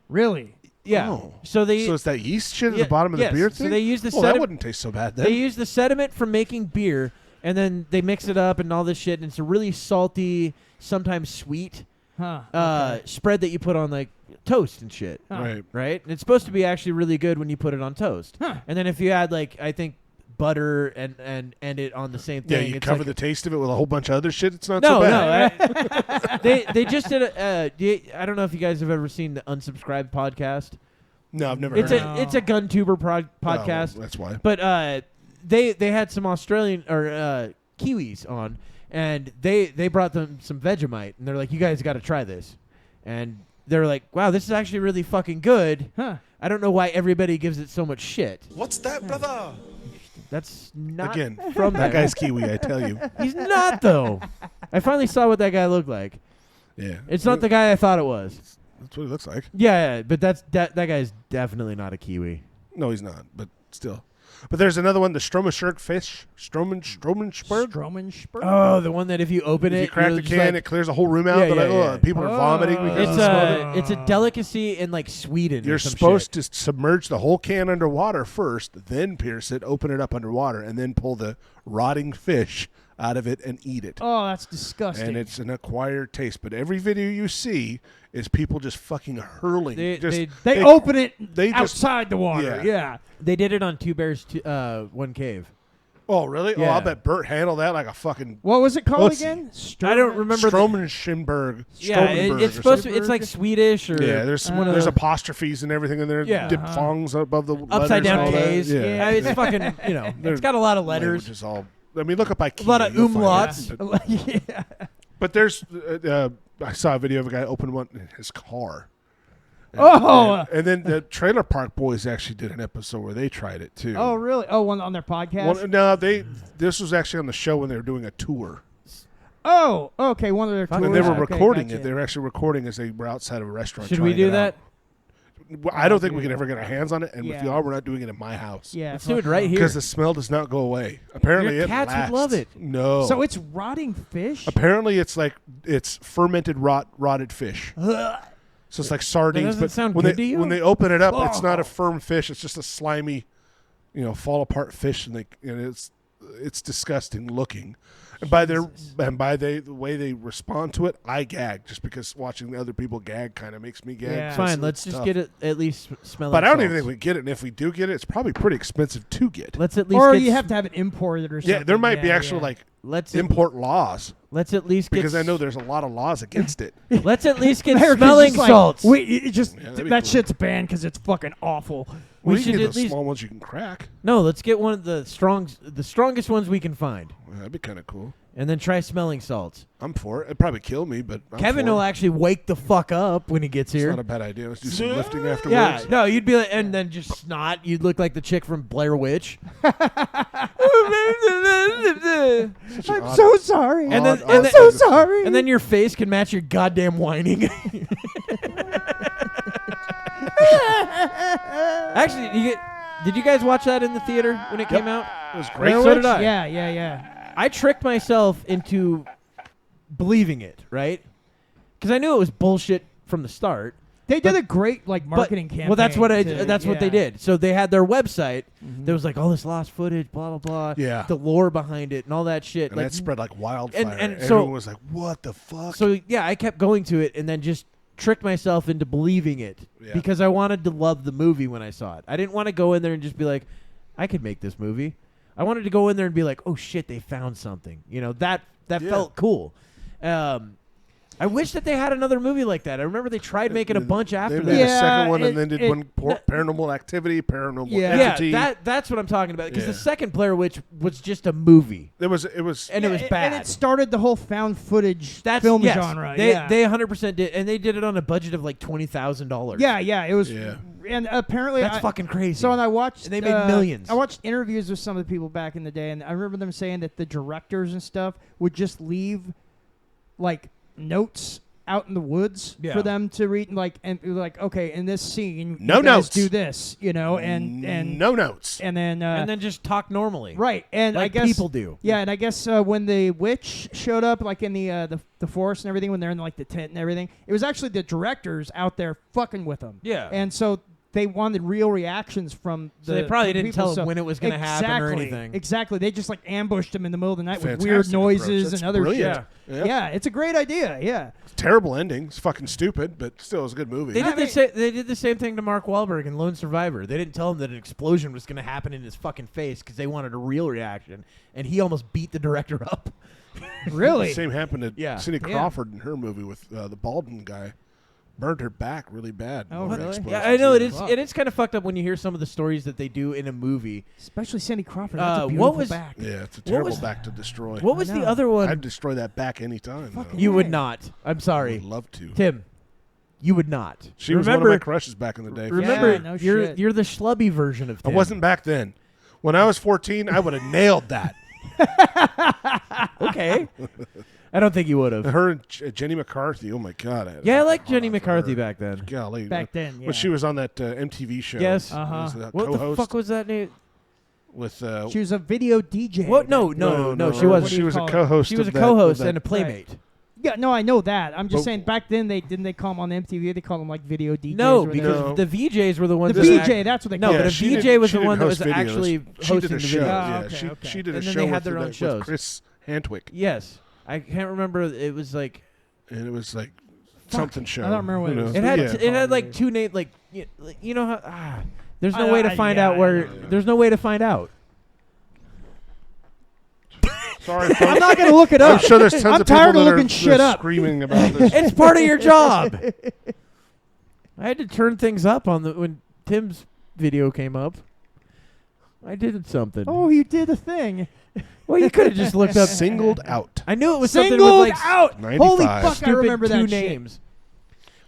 Really? Yeah. Oh. So it's that yeast shit at Yeah, the bottom of yes. the beer So thing? they use the that sediment- wouldn't taste so bad then. They use the sediment from making beer, and then they mix it up and all this shit, and it's a really salty, sometimes sweet Huh. spread that you put on like toast and shit. Right. Right? And it's supposed to be actually really good when you put it on toast. Huh. And then if you add like I think butter and it on the same Yeah, thing. you it's cover like the taste of it with a whole bunch of other shit. It's not no, so bad. no. They just did a. I don't know if you guys have ever seen the Unsubscribed podcast. No, I've never It's heard a of it. it's a gun tuber Oh, podcast. that's why. But they had some Australian or Kiwis on, and they brought them some Vegemite, and they're like, "You guys got to try this," and they're like, "Wow, this is actually really fucking good." Huh. I don't know why everybody gives it so much shit. What's that, brother? That's not Again, from that there. guy's Kiwi, I tell you. He's not though. I finally saw what that guy looked like. Yeah. It's not the guy I thought it was. That's what he looks like. Yeah, but that guy's definitely not a Kiwi. No, he's not, but still. But there's another one, the Stromenschurk fish. Stromenschberg? Stromenschberg? Oh, the one that if you open If it, you crack you're the just can, like- it clears the whole room out. Yeah, They're yeah, like, yeah. people are vomiting because It's of the smell. it's a delicacy in like Sweden. You're or some supposed shit. to submerge the whole can underwater first, then pierce it, open it up underwater, and then pull the rotting fish out of it and eat it. Oh, that's disgusting. And it's an acquired taste. But every video you see is people just fucking hurling. They open it they just- outside the water. Yeah. They did it on Two Bears, One Cave. Oh, really? Oh, Yeah. I'll bet Bert handled that like a fucking What was it called pussy. again? I don't remember. Stromenschenberg. Yeah, it's supposed to. It's like Swedish or Yeah, there's one of there's the apostrophes and everything in there. Yeah. Diphthongs above the upside letters and down all that. K's. Yeah, It's fucking. It's got a lot of letters. Language is all. I mean, look up IKEA. A lot of you'll find umlauts. it. yeah. But there's. I saw a video of a guy open one in his car. And then the Trailer Park Boys actually did an episode where they tried it too. Oh, really? Oh, one on their podcast? No, this was actually on the show when they were doing a tour. Oh, okay. One of their tours. When they were Okay, recording gotcha. it, they were actually recording as they were outside of a restaurant. Should we trying do it that? out. Well, I don't think we can ever get our hands on it, and if Yeah. we are, we're not doing it in my house. Yeah. Let's do it right here. Because the smell does not go away. Apparently, Your it cats would lasts. love it. No. So it's rotting fish? Apparently, it's fermented rotted fish. So it's like sardines. doesn't But sound when good they to you? when they open it up, it's not a Oh. firm fish. It's just a slimy, fall apart fish, and it's disgusting looking. And by the way they respond to it, I gag just because watching the other people gag kind of makes me gag. Yeah. It's So fine. Let's it's just tough. get it at least smelling. But I don't even salts. think we get it. And if we do get it, it's probably pretty expensive to get. Let's at least. Or get you have to have it imported or something. Yeah, there might be Yeah, actual yeah. Let's import laws Let's at least get. because I know there's a lot of laws against it. Let's at least get America's smelling just like, salts. that'd be that cool. shit's banned because it's fucking awful. We We should should get at the least. small ones you can crack. No, let's get one of the strongest ones we can find, Well, that'd be kind of cool. and then try smelling salts. I'm for it. It'd probably kill me, but I'm Kevin for will it. actually wake the fuck up when he gets It's here. not a bad idea. Let's do some lifting afterwards. Yeah, no, you'd be like, and then just snot. You'd look like the chick from Blair Witch. I'm odd- so sorry. And then- odd and then- so thing. sorry. And then your face can match your goddamn whining. Actually, did you guys watch that in the theater when it came out? It was great. So did I. Yeah. I tricked myself into believing it, right? Because I knew it was bullshit from the start. They did But- a great marketing campaign. Well, that's what to- what they yeah. did. So they had their website. There was like all this lost footage, blah blah blah. Yeah. The lore behind it and all that shit. And like, that spread like wildfire. and so- Everyone was like, what the fuck? So yeah, I kept going to it, and then just tricked myself into believing it because I wanted to love the movie when I saw it. I didn't want to go in there and just be like, I could make this movie. I wanted to go in there and be like, oh shit, they found something. You know, that felt cool. I wish that they had another movie like that. I remember they tried making a bunch after They that. made a second one and then did one Paranormal Activity, Paranormal Entity. That's what I'm talking about. Because the second Blair Witch was just a movie. It was and it was bad. And it started the whole found footage film genre. They 100% did, and they did it on a budget of like $20,000. Yeah, it was. Yeah. And apparently that's fucking crazy. So when I watched, and they made millions. I watched interviews with some of the people back in the day, and I remember them saying that the directors and stuff would just leave like notes out in the woods for them to read, and okay, in this scene, no you guys notes, do this, and no notes, and then just talk normally, right? And like I guess people do, and I guess when the witch showed up, like in the forest and everything, when they're in like the tent and everything, it was actually the directors out there fucking with them, and so they wanted real reactions from the. So they probably didn't people. tell them when it was going to happen or anything. Exactly, they just like ambushed them in the middle of the night Fantastic with weird noises approach. and other brilliant. shit. Yeah, it's a great idea. Yeah, terrible ending. It's fucking stupid, but still, it's a good movie. They did the same thing to Mark Wahlberg in Lone Survivor. They didn't tell him that an explosion was going to happen in his fucking face because they wanted a real reaction, and he almost beat the director up. Really? The same happened to Cindy Crawford in her movie with the Baldwin guy. Burned her back really bad. Oh, really? Yeah, I know. It is kind of fucked up when you hear some of the stories that they do in a movie. Especially Cindy Crawford. That's a beautiful back. Yeah, it's a terrible back to destroy. What was the other one? I'd destroy that back anytime. You would not. I'm sorry. I would love to. Tim, you would not. She was one of my crushes back in the day. Remember, you're the schlubby version of Tim. I wasn't back then. When I was 14, I would have nailed that. Okay. I don't think you would have. Her and Jenny McCarthy. Oh my God. I liked Jenny McCarthy back then. Golly. Back then, yeah. When she was on that MTV show. Yes. What the fuck was that name? With she was a video DJ. What? No. She wasn't. She was a co-host. She was a co-host and a playmate. Right. Yeah, no, I know that. I'm just saying. Back then, they call them on MTV. They called them like video DJs. No, because the VJs were the ones. The VJ, that's what they called. No, but a VJ was the one that was actually hosting the video. Yeah, she did a show. And then they had their own shows. With Chris Hantwick. Yes. I can't remember. It was like, and it was like something show. I don't remember what it was. It had like two names. Like you know how there's no way to find out where. There's no way to find out. Sorry, folks. I'm not gonna look it up. I'm sure there's tons I'm of tired people of that looking are shit up. Screaming about this. It's part of your job. I had to turn things up when Tim's video came up. I did something. Oh, you did a thing. Well, you could have just looked up Singled Out. I knew it was Singled something with like Out. 95. Holy fuck! I remember two that names. shit.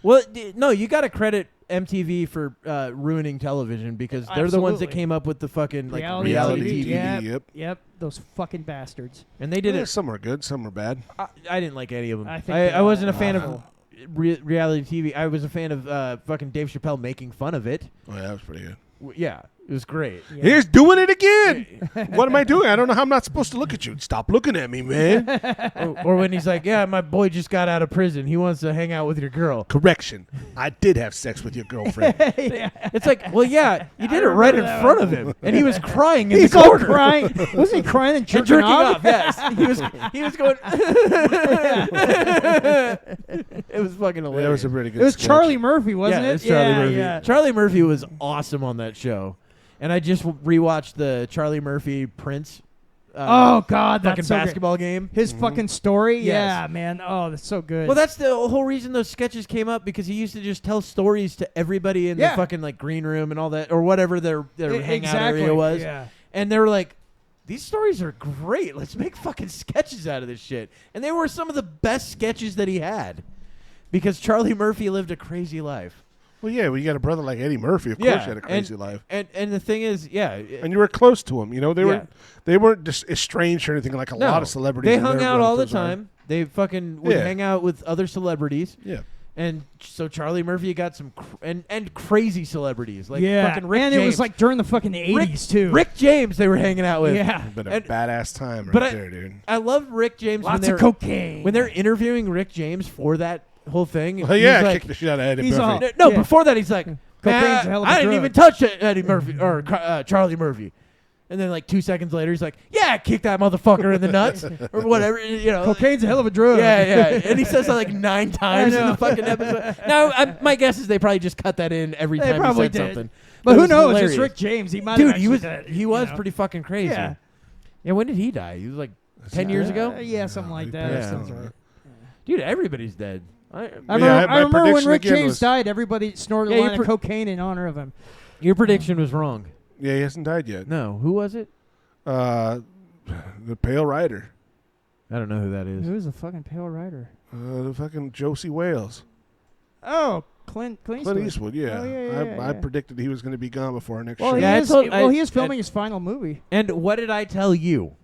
Well, no, you got to credit MTV for ruining television because they're the ones that came up with the fucking like reality TV. Yep. Those fucking bastards. And they did it. Some were good, some were bad. I didn't like any of them. I wasn't a fan of reality TV. I was a fan of fucking Dave Chappelle making fun of it. Oh, yeah, that was pretty good. Yeah, it was great. Yeah. Here's doing it again. What am I doing? I don't know how I'm not supposed to look at you. Stop looking at me, man. or when he's like, yeah, my boy just got out of prison. He wants to hang out with your girl. Correction. I did have sex with your girlfriend. It's like, well, yeah, you did it right in front of him. And he was crying in He's the corner. all crying. Wasn't he crying and jerking off? Yes. He was going. It was fucking hilarious. That was a pretty good It was sketch. Charlie Murphy, wasn't it? it? It's Charlie Murphy. Yeah. Charlie Murphy was awesome on that show. And I just rewatched the Charlie Murphy Prince Oh God, fucking that's so basketball game. His fucking story, Yes. yeah, man. Oh, that's so good. Well, that's the whole reason those sketches came up because he used to just tell stories to everybody in the fucking like green room and all that, or whatever their hangout area was. Yeah. And they were like, "These stories are great. Let's make fucking sketches out of this shit." And they were some of the best sketches that he had because Charlie Murphy lived a crazy life. Well, yeah, well, you got a brother like Eddie Murphy. Of course, you had a crazy life. And the thing is, and you were close to him. You know, they weren't just estranged or anything like a lot of celebrities. They hung out all the time. They fucking would hang out with other celebrities. Yeah. And so Charlie Murphy got some and crazy celebrities like yeah, fucking Rick and James. it was like during the fucking 80s too. Rick James, they were hanging out with. Yeah, been a badass time there, dude. I love Rick James. Lots of cocaine. When they're interviewing Rick James for that whole thing. Well, yeah, like, kick the shit out of Eddie Murphy. Before that, he's like, Cocaine's a hell of a I didn't drug. even touch Eddie Murphy or Charlie Murphy. And then like 2 seconds later, he's like, yeah, kick that motherfucker in the nuts or whatever. You know, Cocaine's a hell of a drug. Yeah. And he says that like 9 times in the fucking episode. Now, my guess is they probably just cut that in every time he said something. But it who was knows? hilarious. It's Rick James. He might Dude, have he was pretty fucking crazy. Yeah. Yeah, when did he die? He was like 10 years ago? Yeah, something like that. Yeah. Sounds right. Dude, everybody's dead. I remember when prediction Rick again James was- died, everybody snorted a line of cocaine in honor of him. Your prediction was wrong. Yeah, he hasn't died yet. No, who was it? The Pale Rider. I don't know who that is. Who's the fucking Pale Rider? The fucking Josie Wales. Oh, Clint Eastwood, yeah. Oh, yeah, I predicted he was going to be gone before our next Well, show. he is filming his final movie. And what did I tell you?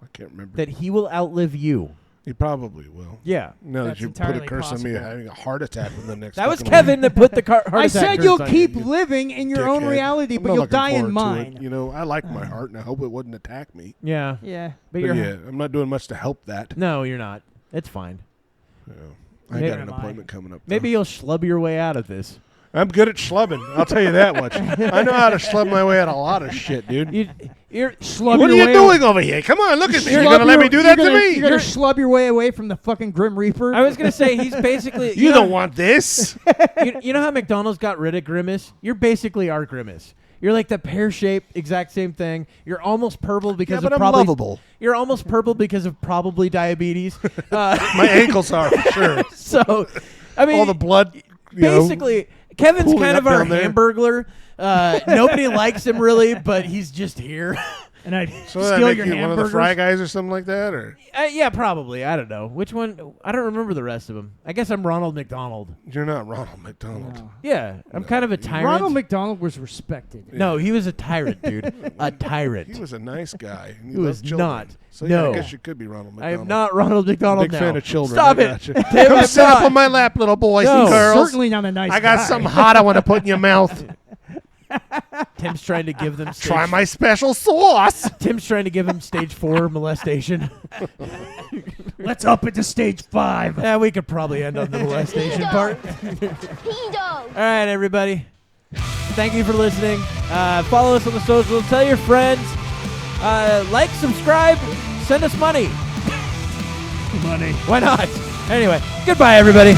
I can't remember. That he will outlive you. He probably will. Yeah. Now that That's you put a entirely curse on me possible. having a heart attack in the next That was fucking Kevin that put the heart attack I said curse you'll on keep you. living in your own dickhead. reality, I'm but not you'll looking die in forward to mine. it. You know, I like my heart, and I hope it wouldn't attack me. Yeah. Yeah. But yeah, I'm not doing much to help that. No, you're not. It's fine. Yeah. I got an appointment coming up. Maybe you'll schlub your way out of this. I'm good at schlubbing. I'll tell you that much. I know how to schlub my way out of a lot of shit, dude. You're Schlub what are your you way doing over here? Come on, look at me. You're Schlub going to let your- me do that you're to gonna- me? You're going to schlub your way away from the fucking Grim Reaper? I was going to say, he's basically... You don't want this. you know how McDonald's got rid of Grimace? You're basically our Grimace. You're like the pear-shaped, exact same thing. You're almost purple because but of I'm probably... lovable. You're almost purple because of probably diabetes. My ankles are, for sure. So, I mean... All the blood, you know, basically, Kevin's pooling kind up of our down there. Hamburglar. Nobody likes him really, but he's just here. And I So that steal make your you one of the hamburgers? Fry Guys or something like that? Or Yeah, probably. I don't know. Which one? I don't remember the rest of them. I guess I'm Ronald McDonald. You're not Ronald McDonald. No. Yeah, I'm kind of a tyrant. Ronald McDonald was respected. No, he was a tyrant, dude. A tyrant. He was a nice guy. And He was loved children. not. So No. yeah, I guess you could be Ronald I McDonald. am not Ronald McDonald Big now. fan of children. Stop I it. gotcha. Tim, Come I'm sit up not. on my lap, little boys No. and girls. Certainly not a nice I got guy. something hot I want to put in your mouth. Tim's trying to give them stage Try my special sauce. Tim's trying to give him stage 4 molestation. Let's up it to stage 5. Yeah, we could probably end on the molestation part. All right, everybody. Thank you for listening. Follow us on the socials. Tell your friends. Like, subscribe, send us money. Money. Why not? Anyway, goodbye, everybody.